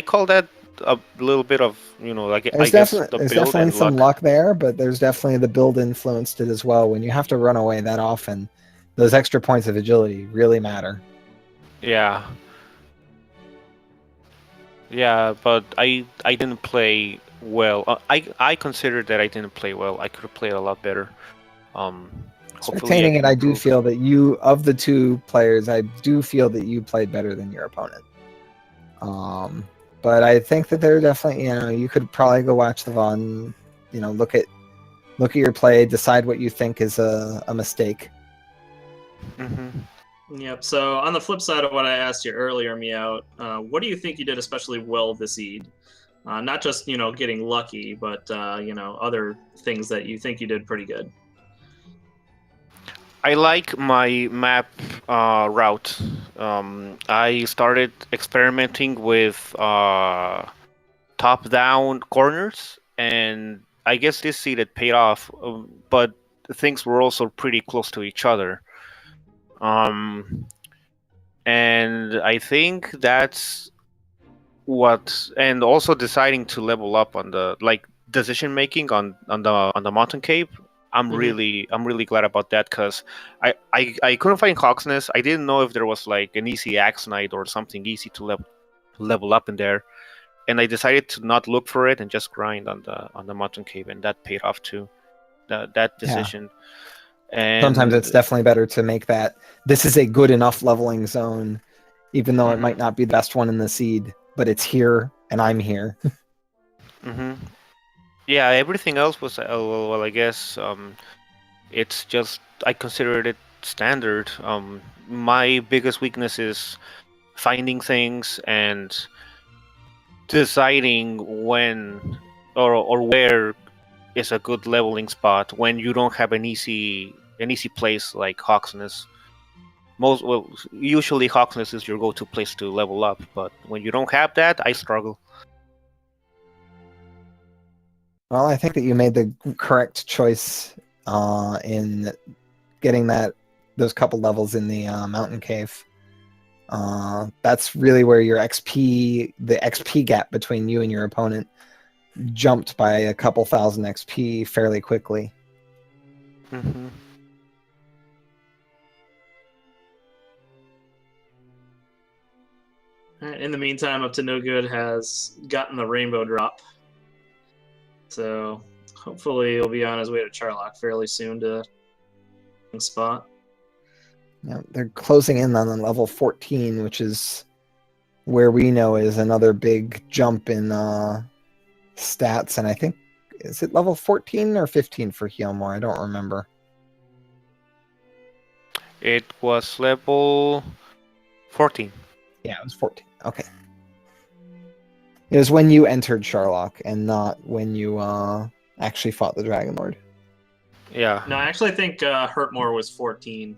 call that a little bit of like I guess the There's build definitely and some luck. luck there, but there's definitely the build influenced it as well. When you have to run away that often, those extra points of agility really matter. Yeah. Yeah, but I didn't play well. I considered that I didn't play well. I could have played a lot better. Hopefully I Spectating it, can I do improve. feel that of the two players, I do feel that you played better than your opponent. But I think that they're definitely, you could probably go watch the VOD, look at your play, decide what you think is a mistake. Yep. So on the flip side of what I asked you earlier, Miaut, what do you think you did especially well this Eid? Not just getting lucky, but other things that you think you did pretty good. I like my map route. I started experimenting with top-down corners, and I guess this seed had paid off. But things were also pretty close to each other. And I think that's and also deciding to level up on the like decision making on the mountain cave. I'm really glad about that because I couldn't find Hawksness. I didn't know if there was like an easy Axe Knight or something easy to level up in there, and I decided to not look for it and just grind on the mountain cave, and that paid off too. That decision. Sometimes it's And definitely better to make that. This is a good enough leveling zone, even though it might not be the best one in the seed, but it's here and I'm here. Yeah, everything else was well, I guess it's just I considered it standard. My biggest weakness is finding things and deciding when or where is a good leveling spot when you don't have an easy place like Hawksness. Usually Hawksness is your go-to place to level up, but when you don't have that, I struggle. Well, I think that you made the correct choice in getting those couple levels in the mountain cave. That's really where the XP gap between you and your opponent jumped by a couple thousand XP fairly quickly. In the meantime, Up to No Good has gotten the rainbow drop. So hopefully he'll be on his way to Charlock fairly soon to spot. Yeah, they're closing in on the level 14, which is where we know is another big jump in stats. And I think, is it level 14 or 15 for Healmore? I don't remember. It was level 14. Yeah, it was 14. Okay. It was when you entered Charlock and not when you actually fought the Dragon Lord. Yeah. No, I actually think Hurtmore was 14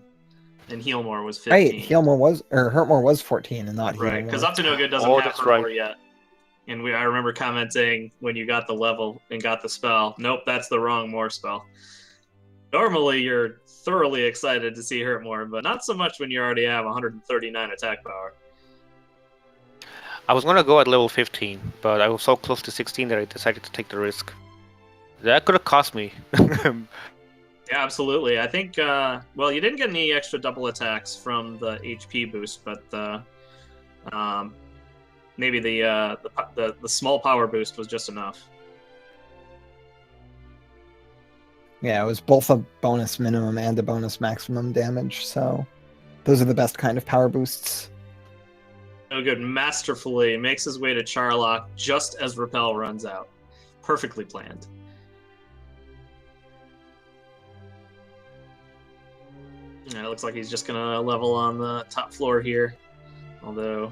and Healmore was 15. Right, Hurtmore was 14 and not Healmore. Right, because Up to No Good doesn't have Hurtmore yet. And I remember commenting when you got the level and got the spell, nope, that's the wrong Moore spell. Normally, you're thoroughly excited to see Hurtmore, but not so much when you already have 139 attack power. I was gonna go at level 15, but I was so close to 16 that I decided to take the risk. That could have cost me. Yeah, absolutely. I think, well, you didn't get any extra double attacks from the HP boost, but maybe the small power boost was just enough. Yeah, it was both a bonus minimum and a bonus maximum damage, so those are the best kind of power boosts. No Good masterfully makes his way to Charlock just as Repel runs out. Perfectly planned. Yeah, it looks like he's just going to level on the top floor here. Although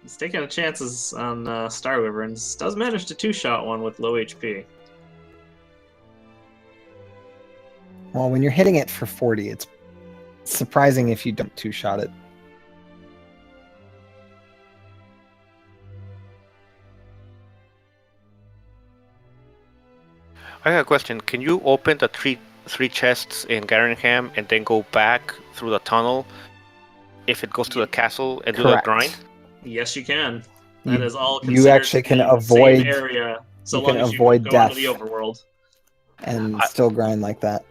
he's taking chances on Star Wyverns. Does manage to two-shot one with low HP. Well, when you're hitting it for 40, it's surprising if you don't two-shot it. I have a question. Can you open the three chests in Garenham and then go back through the tunnel if it goes to the castle and do the grind? Yes, you can. That is all You considered actually can the avoid same area, so you long can as you avoid go death into the overworld. and still grind like that.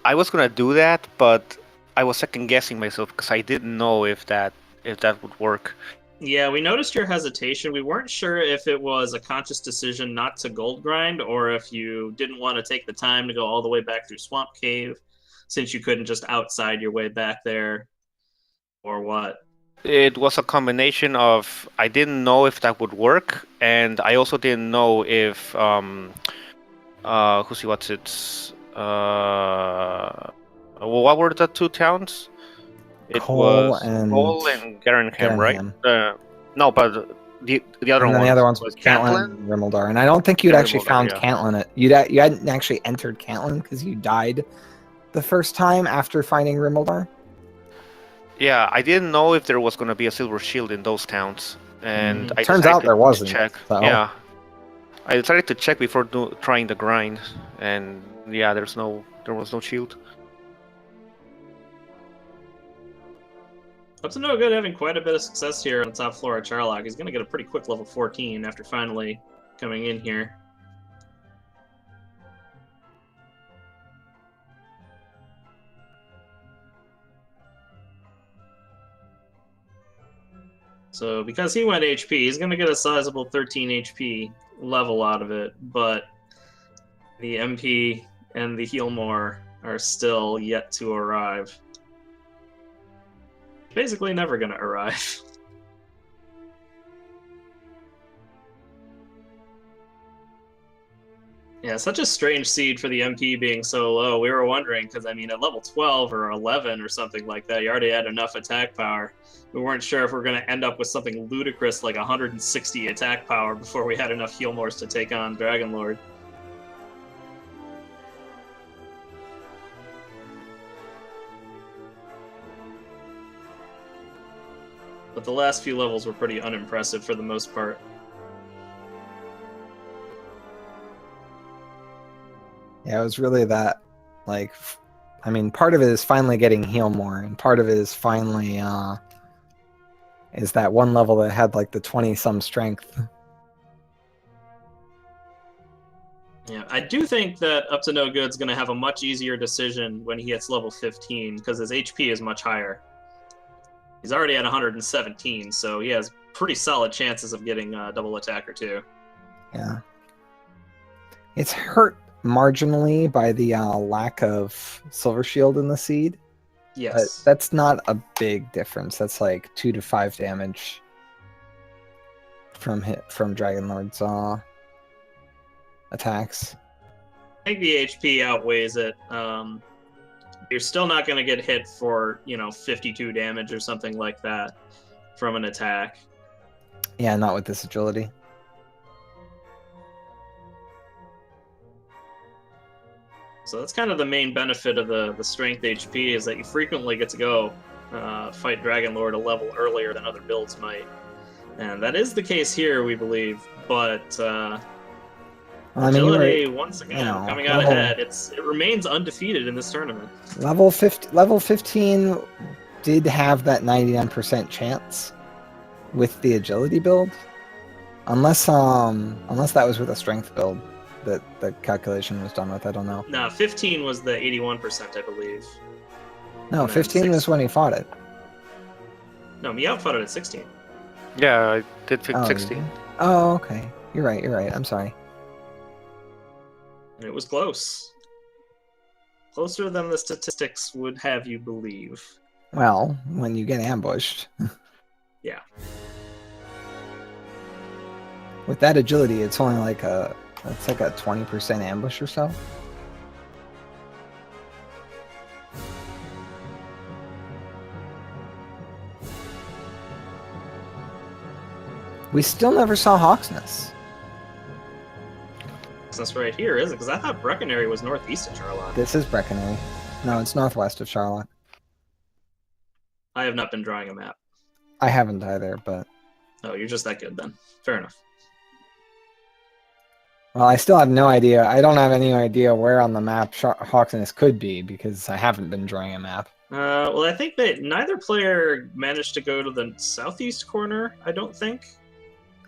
I was gonna do that, but I was second guessing myself because I didn't know if that would work. Yeah, we noticed your hesitation. We weren't sure if it was a conscious decision not to gold grind or if you didn't want to take the time to go all the way back through Swamp Cave since you couldn't just outside your way back there or what. It was a combination of I didn't know if that would work, and I also didn't know if what were the two towns? It was Cole and Garenham, right? No, but the other one. And then the other ones was Cantlin and Rimmeldar. And I don't think you'd actually found Cantlin. You hadn't actually entered Cantlin because you died the first time after finding Rimmeldar. Yeah, I didn't know if there was going to be a silver shield in those towns, and I turns out there wasn't. Check. So. Yeah, I decided to check before trying the grind, and yeah, there was no shield. Up to no good having quite a bit of success here on the top floor at Charlock. He's going to get a pretty quick level 14 after finally coming in here. So because he went HP, he's going to get a sizable 13 HP level out of it, but the MP and the heal more are still yet to arrive. Basically never going to arrive. Yeah, such a strange seed for the MP being so low. We were wondering, because, I mean, at level 12 or 11 or something like that, you already had enough attack power. We weren't sure if we're going to end up with something ludicrous like 160 attack power before we had enough heal mores to take on Dragon Lord. But the last few levels were pretty unimpressive for the most part. Yeah, it was really that, like, I mean, part of it is finally getting heal more, and part of it is finally, is that one level that had, like, the 20-some strength. Yeah, I do think that Up to No Good's going to have a much easier decision when he hits level 15, because his HP is much higher. He's already at 117, so he has pretty solid chances of getting a double attack or two. Yeah. It's hurt marginally by the lack of Silver Shield in the seed. Yes. But that's not a big difference. That's like 2 to 5 damage from Dragon Lord's attacks. I think the HP outweighs it. You're still not going to get hit for, 52 damage or something like that from an attack. Yeah, not with this agility. So that's kind of the main benefit of the strength HP, is that you frequently get to go fight Dragon Lord a level earlier than other builds might. And that is the case here, we believe, but agility, once again, coming out ahead. It remains undefeated in this tournament. Level 15 did have that 99% chance with the agility build, unless that was with a strength build that the calculation was done with. I don't know. No, 15 was the 81%, I believe. No, 15 was when he fought it. No, Miaut fought it at 16. Yeah, I did pick 16. Oh, okay. You're right. I'm sorry. And it was close. Closer than the statistics would have you believe. Well, when you get ambushed. Yeah. With that agility, it's only like a 20% ambush or so. We still never saw Hawksness. That's right here, is it? Because I thought Breckenary was northeast of Charlotte. This is Breckenary. No, it's northwest of Charlotte. I have not been drawing a map. I haven't either, but... Oh, you're just that good then. Fair enough. Well, I still have no idea. I don't have any idea where on the map Hawksness could be, because I haven't been drawing a map. Well, I think that neither player managed to go to the southeast corner, I don't think.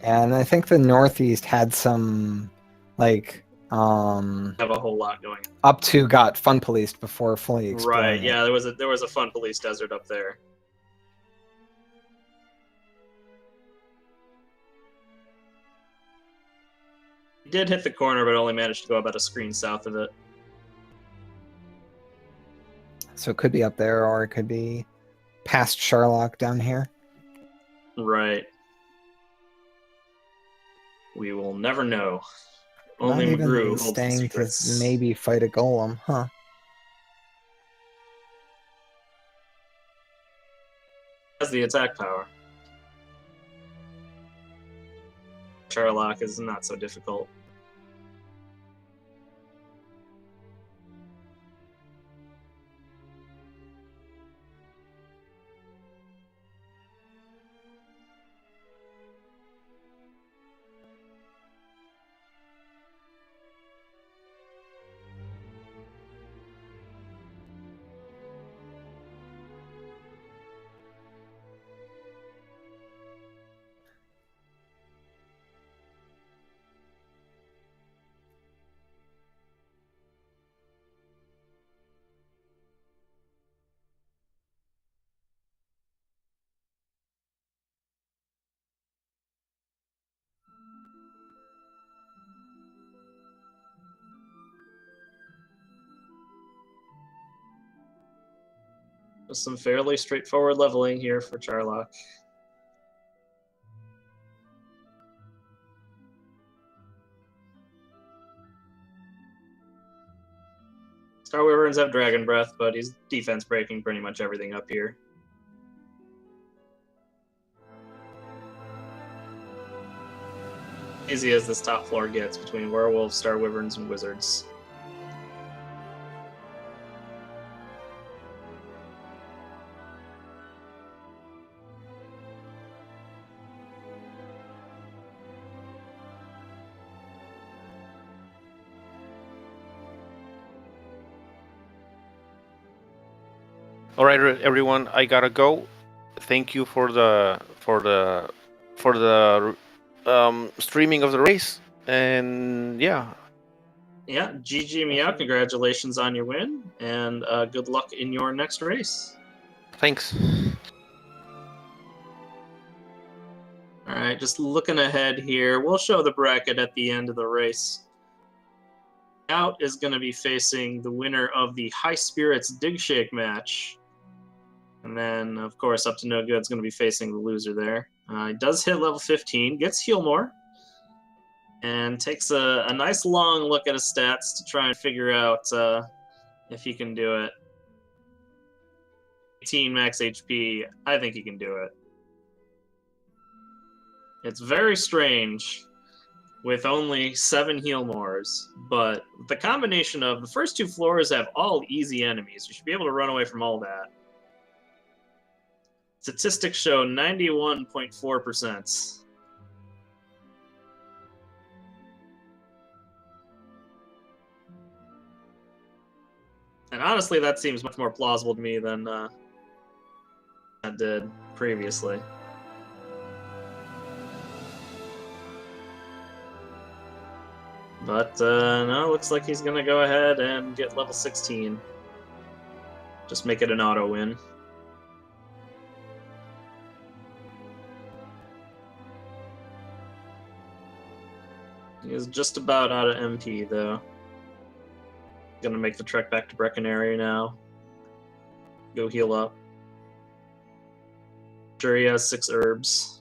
And I think the northeast had some, like, have a whole lot going. up2 got fun policed before fully exploring. Right, yeah, there was a fun police desert up there. He did hit the corner, but only managed to go about a screen south of it. So it could be up there, or it could be past Charlock down here. Right. We will never know. Not Only even McGrew holds the staying secrets. to maybe fight a golem, huh? Has the attack power. Charlock is not so difficult. Just some fairly straightforward leveling here for Charlock. Star Wyverns have Dragon Breath, but he's defense breaking pretty much everything up here. Easy as this top floor gets between Werewolves, Star Wyverns, and Wizards. All right, everyone, I gotta go. Thank you for the streaming of the race, and yeah. Yeah, GG Miaut, congratulations on your win, and good luck in your next race. Thanks. All right, just looking ahead here, we'll show the bracket at the end of the race. Miaut is going to be facing the winner of the High Spirits Dig Shake match. And then, of course, Up to No Good is going to be facing the loser there. He does hit level 15, gets Heal More, and takes a nice long look at his stats to try and figure out if he can do it. 18 max HP, I think he can do it. It's very strange with only 7 Heal Mores, but the combination of the first 2 floors have all easy enemies. You should be able to run away from all that. Statistics show 91.4%. And honestly, that seems much more plausible to me than that did previously. But no, looks like he's gonna go ahead and get level 16. Just make it an auto win. He is just about out of MP, though. Gonna make the trek back to Breckenary now. Go heal up. Sure, he has 6 herbs.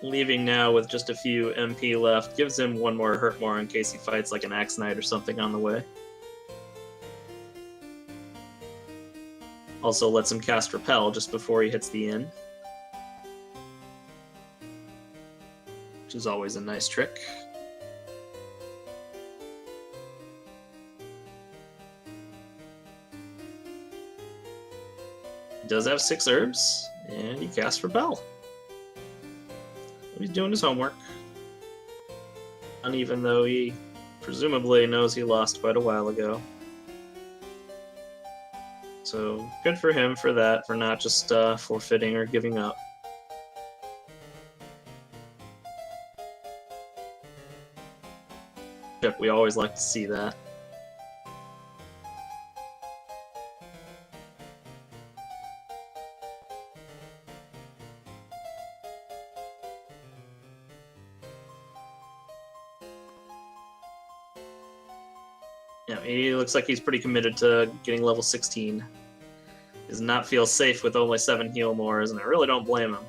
Leaving now with just a few MP left gives him 1 more hurt more in case he fights like an Axe Knight or something on the way. Also lets him cast Repel just before he hits the inn, which is always a nice trick. He does have 6 herbs, and he casts Repel. He's doing his homework. And even though he presumably knows he lost quite a while ago. So good for him for that, for not just forfeiting or giving up. Yep, we always like to see that. Yeah, he looks like he's pretty committed to getting level 16. Does not feel safe with only 7 heal mores, and I really don't blame him.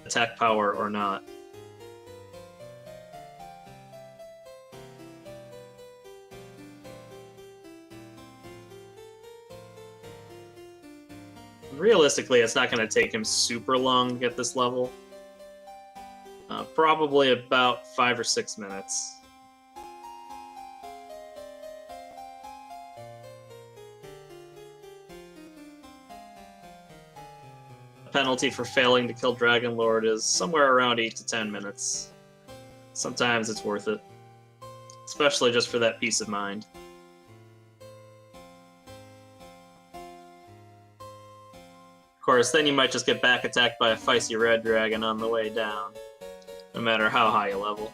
Attack power or not. Realistically, it's not going to take him super long to get this level. Probably about 5 or 6 minutes. The penalty for failing to kill Dragon Lord is somewhere around 8 to 10 minutes. Sometimes it's worth it, especially just for that peace of mind. Of course, then you might just get back attacked by a feisty red dragon on the way down. no matter how high you level.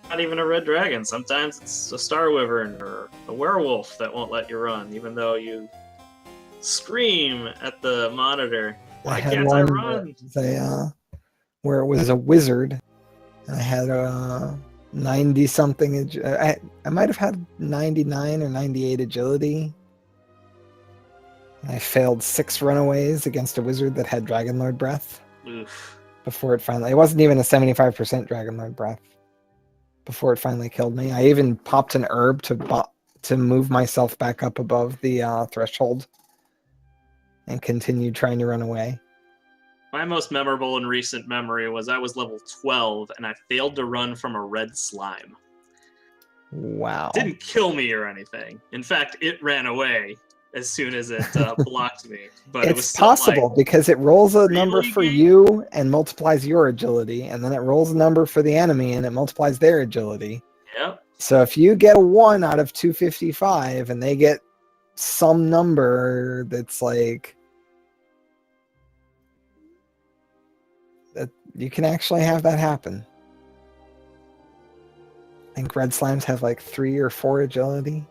Not even a red dragon. Sometimes it's a star wyvern or a werewolf that won't let you run, even though you scream at the monitor. Why can't I run? Where it was a wizard. And I had a 90 something. I might have had 99 or 98 agility. I failed 6 runaways against a wizard that had Dragonlord breath. Oof. Before it finally, it wasn't even a 75% Dragonlord breath. Before it finally killed me, I even popped an herb to move myself back up above the threshold, and continued trying to run away. My most memorable in recent memory was I was level 12 and I failed to run from a red slime. Wow! It didn't kill me or anything. In fact, it ran away as soon as it blocked me. But it's it was still possible like, because it rolls a number really, for game? you and multiplies your agility, and then it rolls a number for the enemy and it multiplies their agility. Yep. So if you get a 1 out of 255 and they get some number that's like that, you can actually have that happen. I think red slimes have like 3 or 4 agility.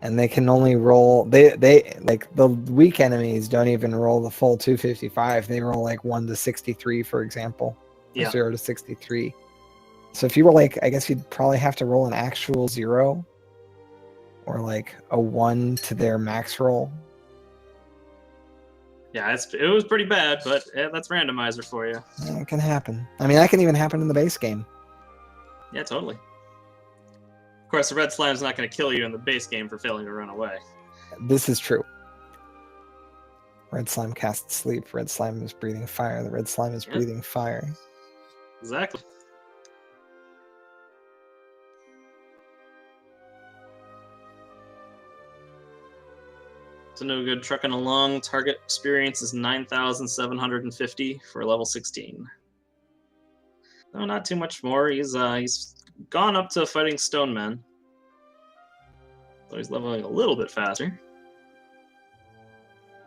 And they can only roll they like the weak enemies don't even roll the full 255. They roll like 1 to 63, for example. Or 0 to 63. So if you were like, I guess you'd probably have to roll an actual 0 or like a 1 to their max roll. Yeah, it was pretty bad, but that's randomizer for you. Yeah, it can happen. I mean, that can even happen in the base game. Yeah, totally. Of course, the red slime's not going to kill you in the base game for failing to run away. This is true. Red slime casts sleep. Red slime is breathing fire. The red slime is breathing fire. Exactly. So no good trucking along. Target experience is 9,750 for level 16. No, not too much more. He's gone up to fighting stone men. So he's leveling a little bit faster.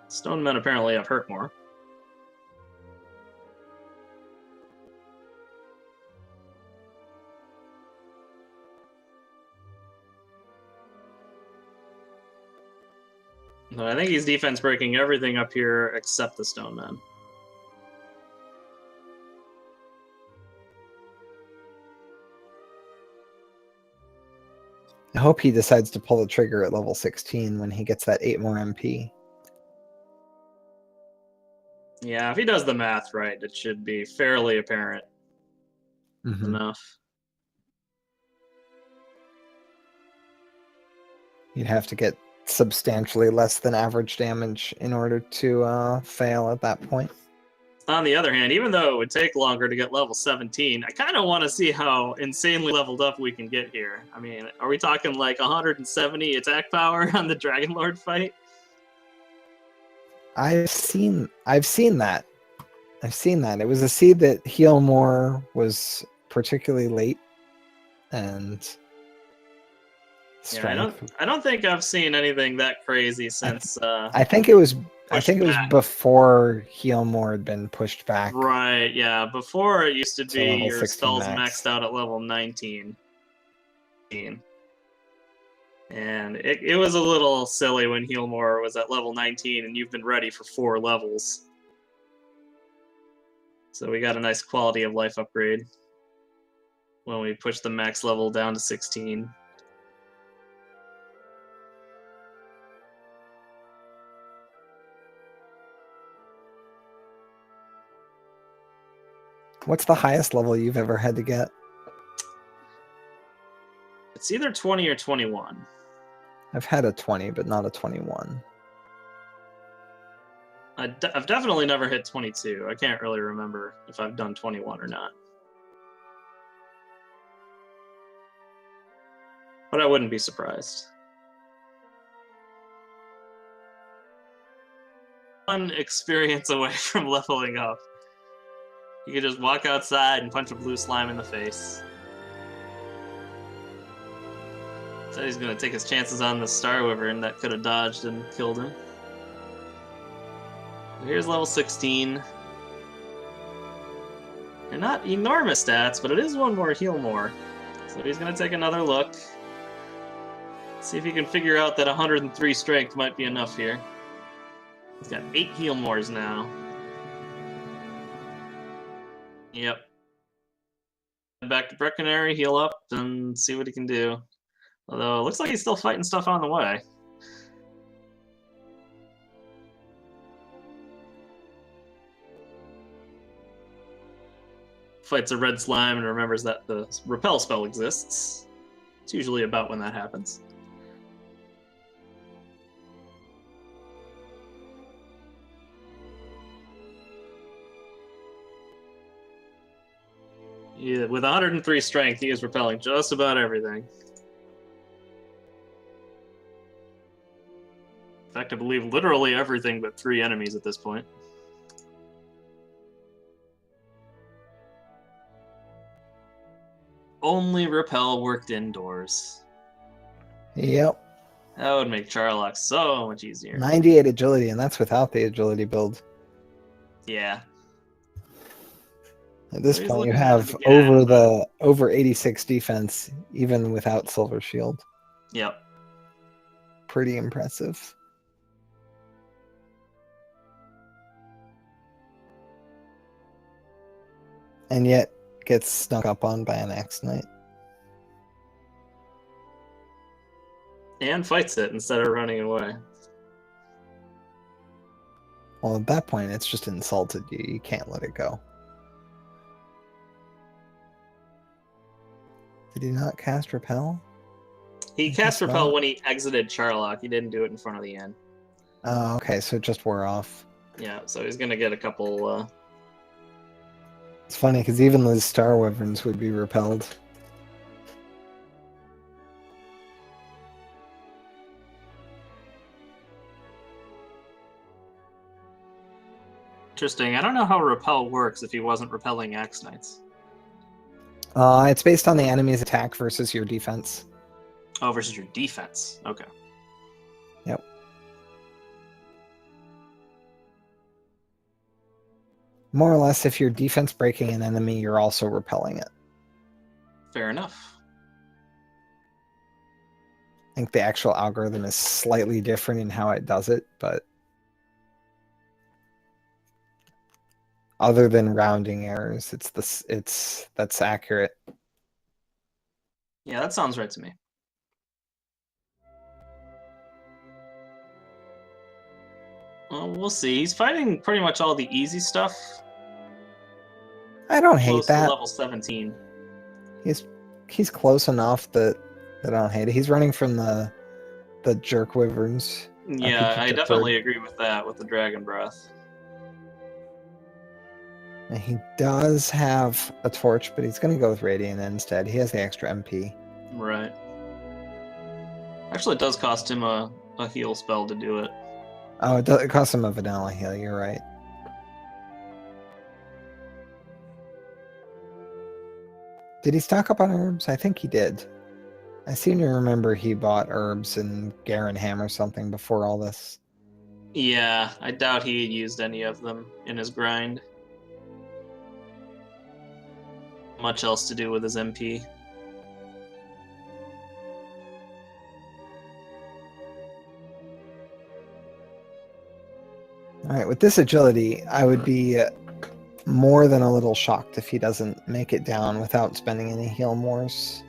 Stone men apparently have hurt more. No, I think he's defense breaking everything up here except the stone men. I hope he decides to pull the trigger at level 16 when he gets that 8 more MP. Yeah, if he does the math right, it should be fairly apparent enough. You'd have to get substantially less than average damage in order to fail at that point. On the other hand, even though it would take longer to get level 17, I kind of want to see how insanely leveled up we can get here. I mean, are we talking like 170 attack power on the Dragonlord fight? I've seen that. It was a seed that Heal More was particularly late, and strength. Yeah, I don't think I've seen anything that crazy since. I think it was back. before Heal More had been pushed back. Right. Yeah. Before it used to be your 16 spells max. maxed out at level 19. And it was a little silly when Heal More was at level 19 and you've been ready for 4 levels. So we got a nice quality of life upgrade when we pushed the max level down to 16. What's the highest level you've ever had to get? It's either 20 or 21. I've had a 20, but not a 21. I've definitely never hit 22. I can't really remember if I've done 21 or not. But I wouldn't be surprised. One experience away from leveling up. You could just walk outside and punch a blue slime in the face. Said he's going to take his chances on the Star Wyvern that could have dodged and killed him. So here's level 16. They're not enormous stats, but it is one more heal more. So he's going to take another look. See if he can figure out that 103 strength might be enough here. He's got 8 heal mores now. Yep. Back to Breckenary, heal up, and see what he can do. Although, it looks like he's still fighting stuff on the way. Fights a red slime and remembers that the repel spell exists. It's usually about when that happens. Yeah, with 103 strength, he is repelling just about everything. In fact, I believe literally everything but 3 enemies at this point. Only repel worked indoors. Yep. That would make Charlock so much easier. 98 agility, and that's without the agility build. Yeah. At this So he's point, you looking have to get over 86 defense, even without Silver Shield. Yep. Pretty impressive. And yet gets snuck up on by an Axe Knight. And fights it instead of running away. Well, at that point, it's just insulted you. You can't let it go. Did he not cast Repel? He cast guess repel not. when he exited Charlock. He didn't do it in front of the inn. Oh, okay, so it just wore off. Yeah, so he's gonna get a couple. It's funny, because even the Star Wyverns would be repelled. Interesting. I don't know how repel works if he wasn't repelling Axe Knights. It's based on the enemy's attack versus your defense. Oh, versus your defense. Okay. Yep. More or less, if you're defense breaking an enemy, you're also repelling it. Fair enough. I think the actual algorithm is slightly different in how it does it, but other than rounding errors, that's accurate. Yeah, that sounds right to me. Well, we'll see. He's fighting pretty much all the easy stuff. I don't hate Close to that. level 17. He's close enough that I don't hate it. He's running from the jerk wyverns. Yeah, keep I it definitely agree with that, with the Dragon Breath. And he does have a torch, but he's going to go with Radiant instead. He has the extra MP. Right. Actually, it does cost him a heal spell to do it. Oh, it costs him a vanilla heal. You're right. Did he stock up on herbs? I think he did. I seem to remember he bought herbs and Garen Ham or something before all this. Yeah, I doubt he had used any of them in his grind. Much else to do with his MP. Alright, with this agility, I would be more than a little shocked if he doesn't make it down without spending any heal mores.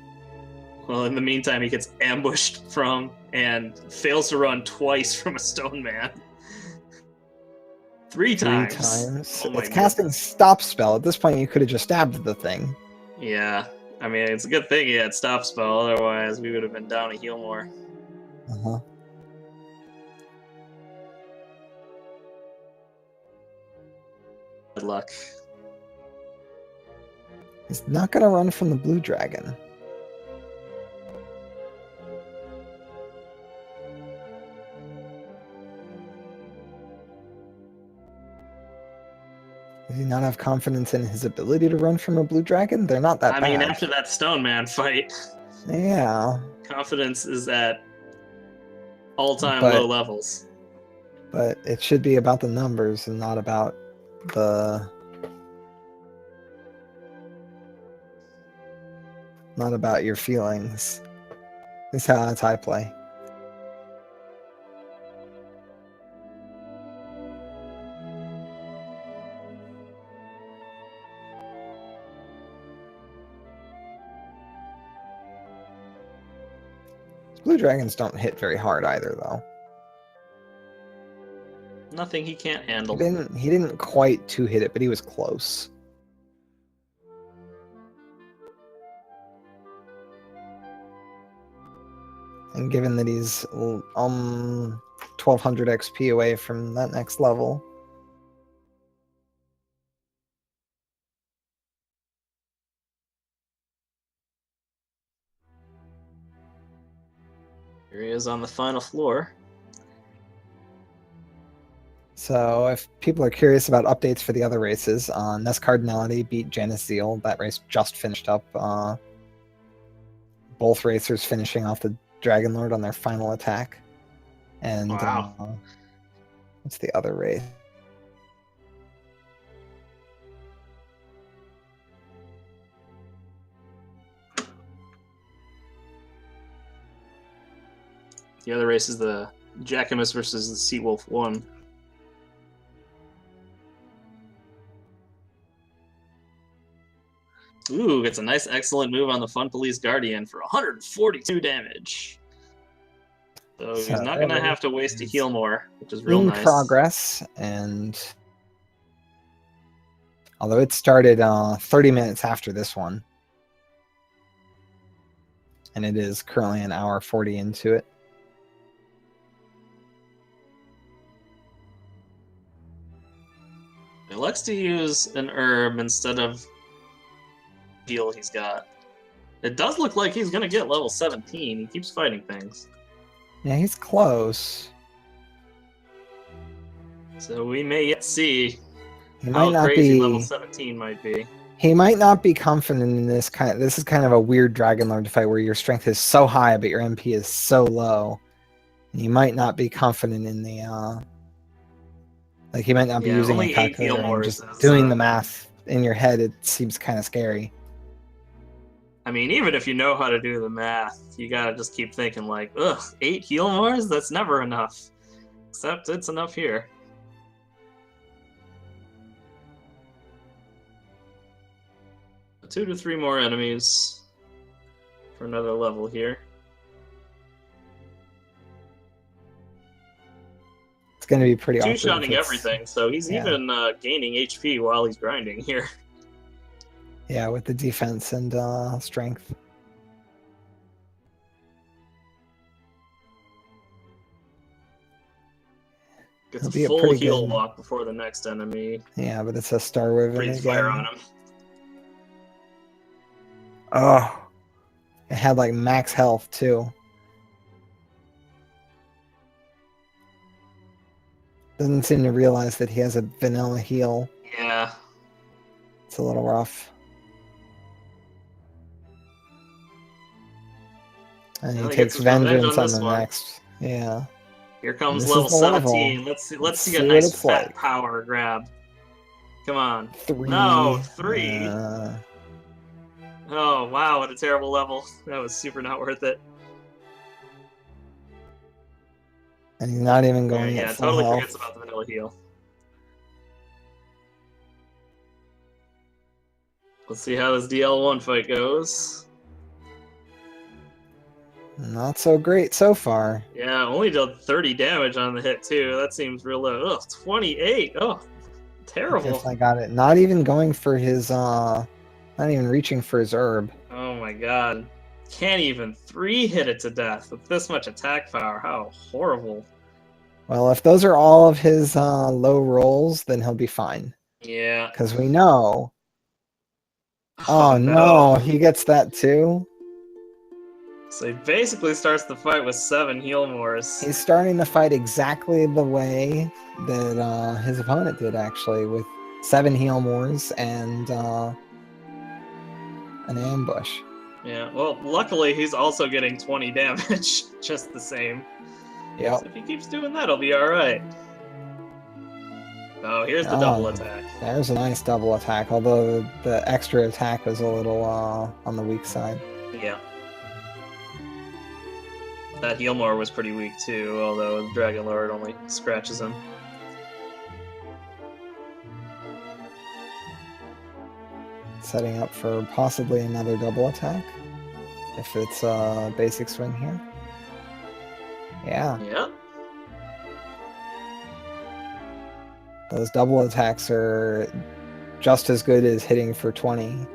Well, in the meantime, he gets ambushed from and fails to run twice from a stone man. Three times. Oh my It's casting stop spell. At this point, you could have just stabbed the thing. Yeah, I mean, it's a good thing he had stop spell, otherwise we would have been down a heal more. Uh-huh. Good luck. He's not going to run from the blue dragon. Does he not have confidence in his ability to run from a blue dragon? They're not that bad. I mean, after that stone man fight, Yeah. confidence is at all-time But- low levels. But it should be about the numbers and not about the not about your feelings. This is how I play. Blue dragons don't hit very hard either, though. Nothing he can't handle. He didn't quite two-hit it, but he was close. And given that he's 1200 XP away from that next level. Here he is on the final floor. So if people are curious about updates for the other races, Ness Cardinality beat Janice Zeal. That race just finished up. Both racers finishing off the Dragon Lord on their final attack. And Wow. what's the other race? The other race is the Jackamus versus the Seawolf 1. Ooh, gets a nice excellent move on the Fun Police Guardian for 142 damage. So he's not going to have to waste a heal more, which is real In nice. progress, and although it started 30 minutes after this one, and it is currently an hour 40 into it. He likes to use an herb instead of heal he's got. It does look like he's going to get level 17. He keeps fighting things. Yeah, he's close. So we may yet see He how might not crazy be. level 17 might be. He might not be confident in this kind. This is kind of a weird Dragon Lord fight where your strength is so high, but your MP is so low. And you might not be confident in the. Like he might not be using only a 8 heal calculator and more just is, doing the math in your head. It seems kind of scary. I mean, even if you know how to do the math, you gotta just keep thinking like, ugh, 8 heal mores? That's never enough. Except it's enough here. Two to three more enemies for another level here. It's going to be pretty awkward. Two-shotting everything, so he's even gaining HP while he's grinding here. Yeah, with the defense and strength. Gets a It'll be a full pretty heal good- walk before the next enemy. Yeah, but it's a Star Wyvern Breathes again. fire on him. Oh, it had like max health too. Doesn't seem to realize that he has a vanilla heal. Yeah. It's a little rough. And Well, he he takes gets his revenge vengeance on on this the one. next. Yeah. Here comes This is level the level. 17. Let's see Let's a see what nice it's fat like. power grab. Come on. 3. No, 3. Uh, Oh, wow, what a terrible level. That was super not worth it. and he's not even going Yeah, at full totally health. forgets about the vanilla heal. Let's see how this DL1 fight goes. Not so great so far. Yeah, only dealt 30 damage on the hit, too. That seems real low. Ugh, 28. Oh, terrible. Definitely got it. Not even going for his not even reaching for his herb. Oh my god. Can't even 3-hit it to death with this much attack power. How horrible. Well, if those are all of his low rolls, then he'll be fine. Yeah. Because we know. Oh no, he gets that too. So he basically starts the fight with 7 heal mores. He's starting to fight exactly the way that his opponent did, actually, with 7 heal mores and an ambush. Yeah, well, luckily he's also getting 20 damage, just the same. Yep. So if he keeps doing that, he'll be alright. Oh, here's the double attack. There's a nice double attack, although the extra attack was a little on the weak side. Yeah. That Healmore was pretty weak too, although Dragon Lord only scratches him. Setting up for possibly another double attack. If it's a basic swing here. Yeah. Yeah. Those double attacks are just as good as hitting for 20.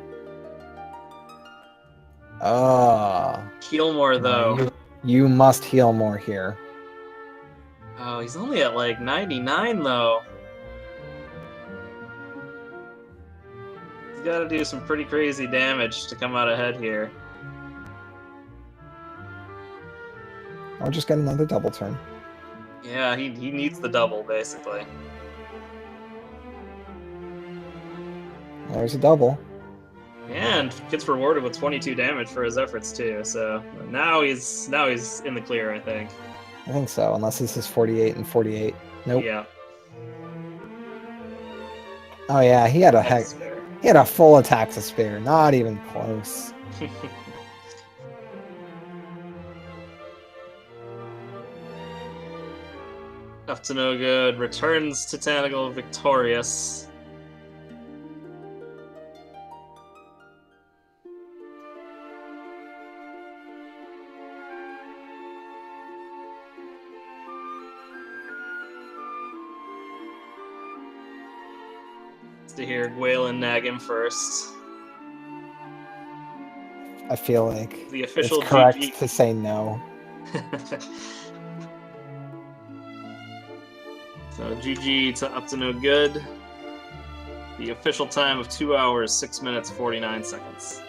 Healmore though. You must heal more here. Oh, he's only at like 99 though. He's got to do some pretty crazy damage to come out ahead here. I'll just get another double turn. Yeah, he needs the double basically. There's a double. And gets rewarded with 22 damage for his efforts too. So now he's in the clear, I think. I think so, unless this is 48 and 48. Nope. Yeah. Oh yeah, he had a That's fair. he had a full attack to spare. Not even close. Up to no good. Returns to Tentacle victorious. To hear Gwaelin nag him first. I feel like The official it's correct GG. to say no. So GG to Up to no good. The official time of 2 hours, 6 minutes, 49 seconds.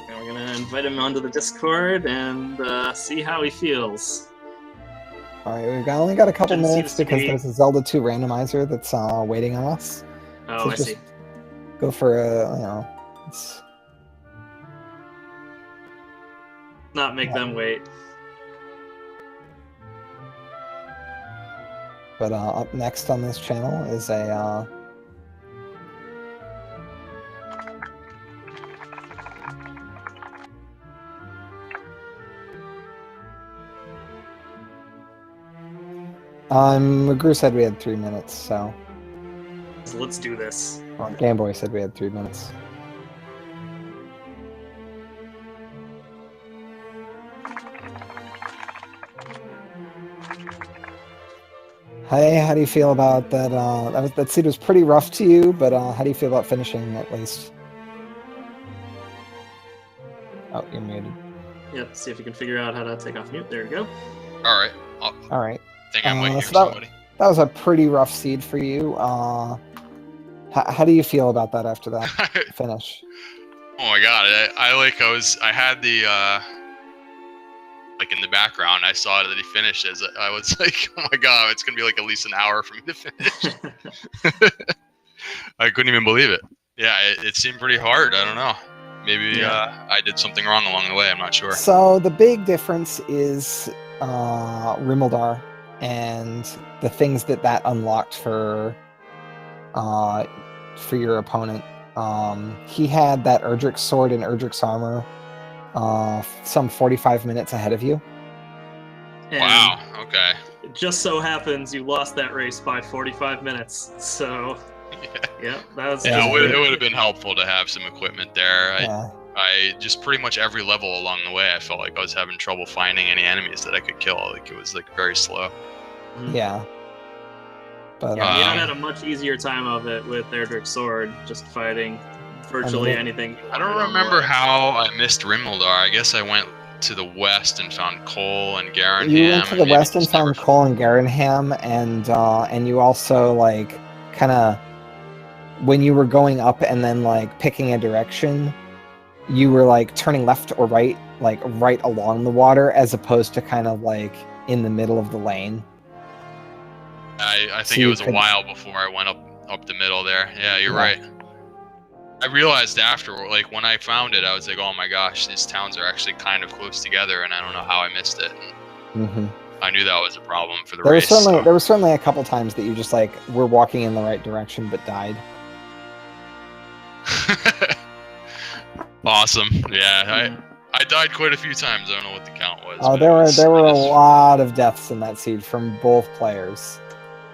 And we're gonna invite him onto the Discord and see how he feels. Alright, we've only got a couple Didn't see minutes the because CD. there's a Zelda 2 randomizer that's waiting on us. Oh, So I just see. Go for a, it's, Not make them wait. but up next on this channel is a Magru said we had 3 minutes, so So let's do this. well, Game Boy said we had 3 minutes. Hey, how do you feel about that? That seed was pretty rough to you, but how do you feel about finishing at least? Oh, you're muted. Yep, see if you can figure out how to take off mute. There we go. All right. All right, Think I might hear so somebody. that was a pretty rough seed for you. How do you feel about that after that finish? Oh my god! I had the like in the background. I saw that he finished. As I was like, oh my god, it's gonna be like at least an hour for me to finish. I couldn't even believe it. Yeah, it seemed pretty hard. I don't know. Maybe I did something wrong along the way. I'm not sure. So the big difference is Rimildar and the things that unlocked for your opponent. He had that Erdrick's sword and Erdrick's armor some 45 minutes ahead of you. And Wow. Okay. it just so happens you lost that race by 45 minutes. So, yeah, that was. Yeah. It would have been helpful to have some equipment there. Yeah. I just pretty much every level along the way, I felt like I was having trouble finding any enemies that I could kill. Like it was like very slow. Yeah. But Yeah, Miaut had a much easier time of it with Erdrick's sword, just fighting virtually anything. I don't remember how I missed Rimildar. I guess I went to the west and found Cole and Garanham. you went to the maybe west and just never- found Cole and Garanham, and you also like kind of when you were going up and then like picking a direction, you were like turning left or right, like right along the water, as opposed to kind of like in the middle of the lane. I So think it you was a could- while before I went up the middle there. Yeah, you're Yeah. right. I realized after, like when I found it, I was like, oh my gosh, these towns are actually kind of close together, and I don't know how I missed it. And I knew that was a problem for the race. There was certainly a couple times that you just like were walking in the right direction but died. Awesome. Yeah, I died quite a few times. I don't know what the count was. Oh, there were a lot of deaths in that siege from both players.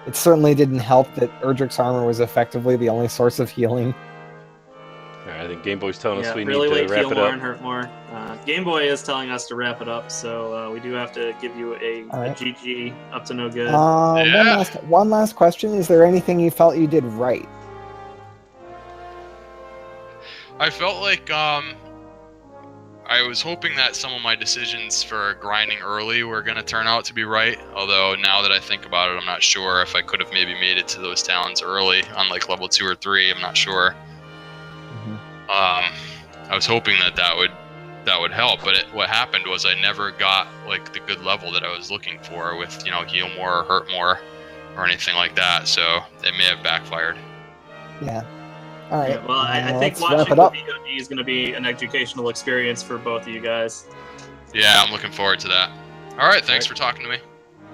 It certainly didn't help that Erdrick's armor was effectively the only source of healing. All right, I think Game Boy's telling us we really need to wrap heal it more up. and hurt more. Game Boy is telling us to wrap it up, so we do have to give you a GG up to no good. One last question: is there anything you felt you did right? I felt like I was hoping that some of my decisions for grinding early were going to turn out to be right. Although now that I think about it, I'm not sure if I could have maybe made it to those towns early on like level 2 or 3. I'm not sure. I was hoping that would help, but what happened was I never got like the good level that I was looking for with, you know, heal more or hurt more or anything like that. So it may have backfired. Yeah. All right. Yeah, well, I think watching the VOD is going to be an educational experience for both of you guys. Yeah, I'm looking forward to that. All right, thanks for talking to me.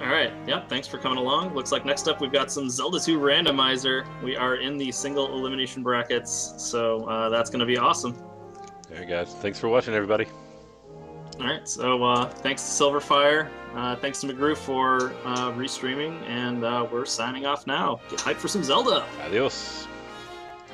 All right, yeah, thanks for coming along. Looks like next up we've got some Zelda 2 Randomizer. We are in the single elimination brackets, so that's going to be awesome. All right, guys. Thanks for watching, everybody. All right, so thanks to Silverfire, thanks to McGrew for restreaming, and we're signing off now. Get hyped for some Zelda. Adios.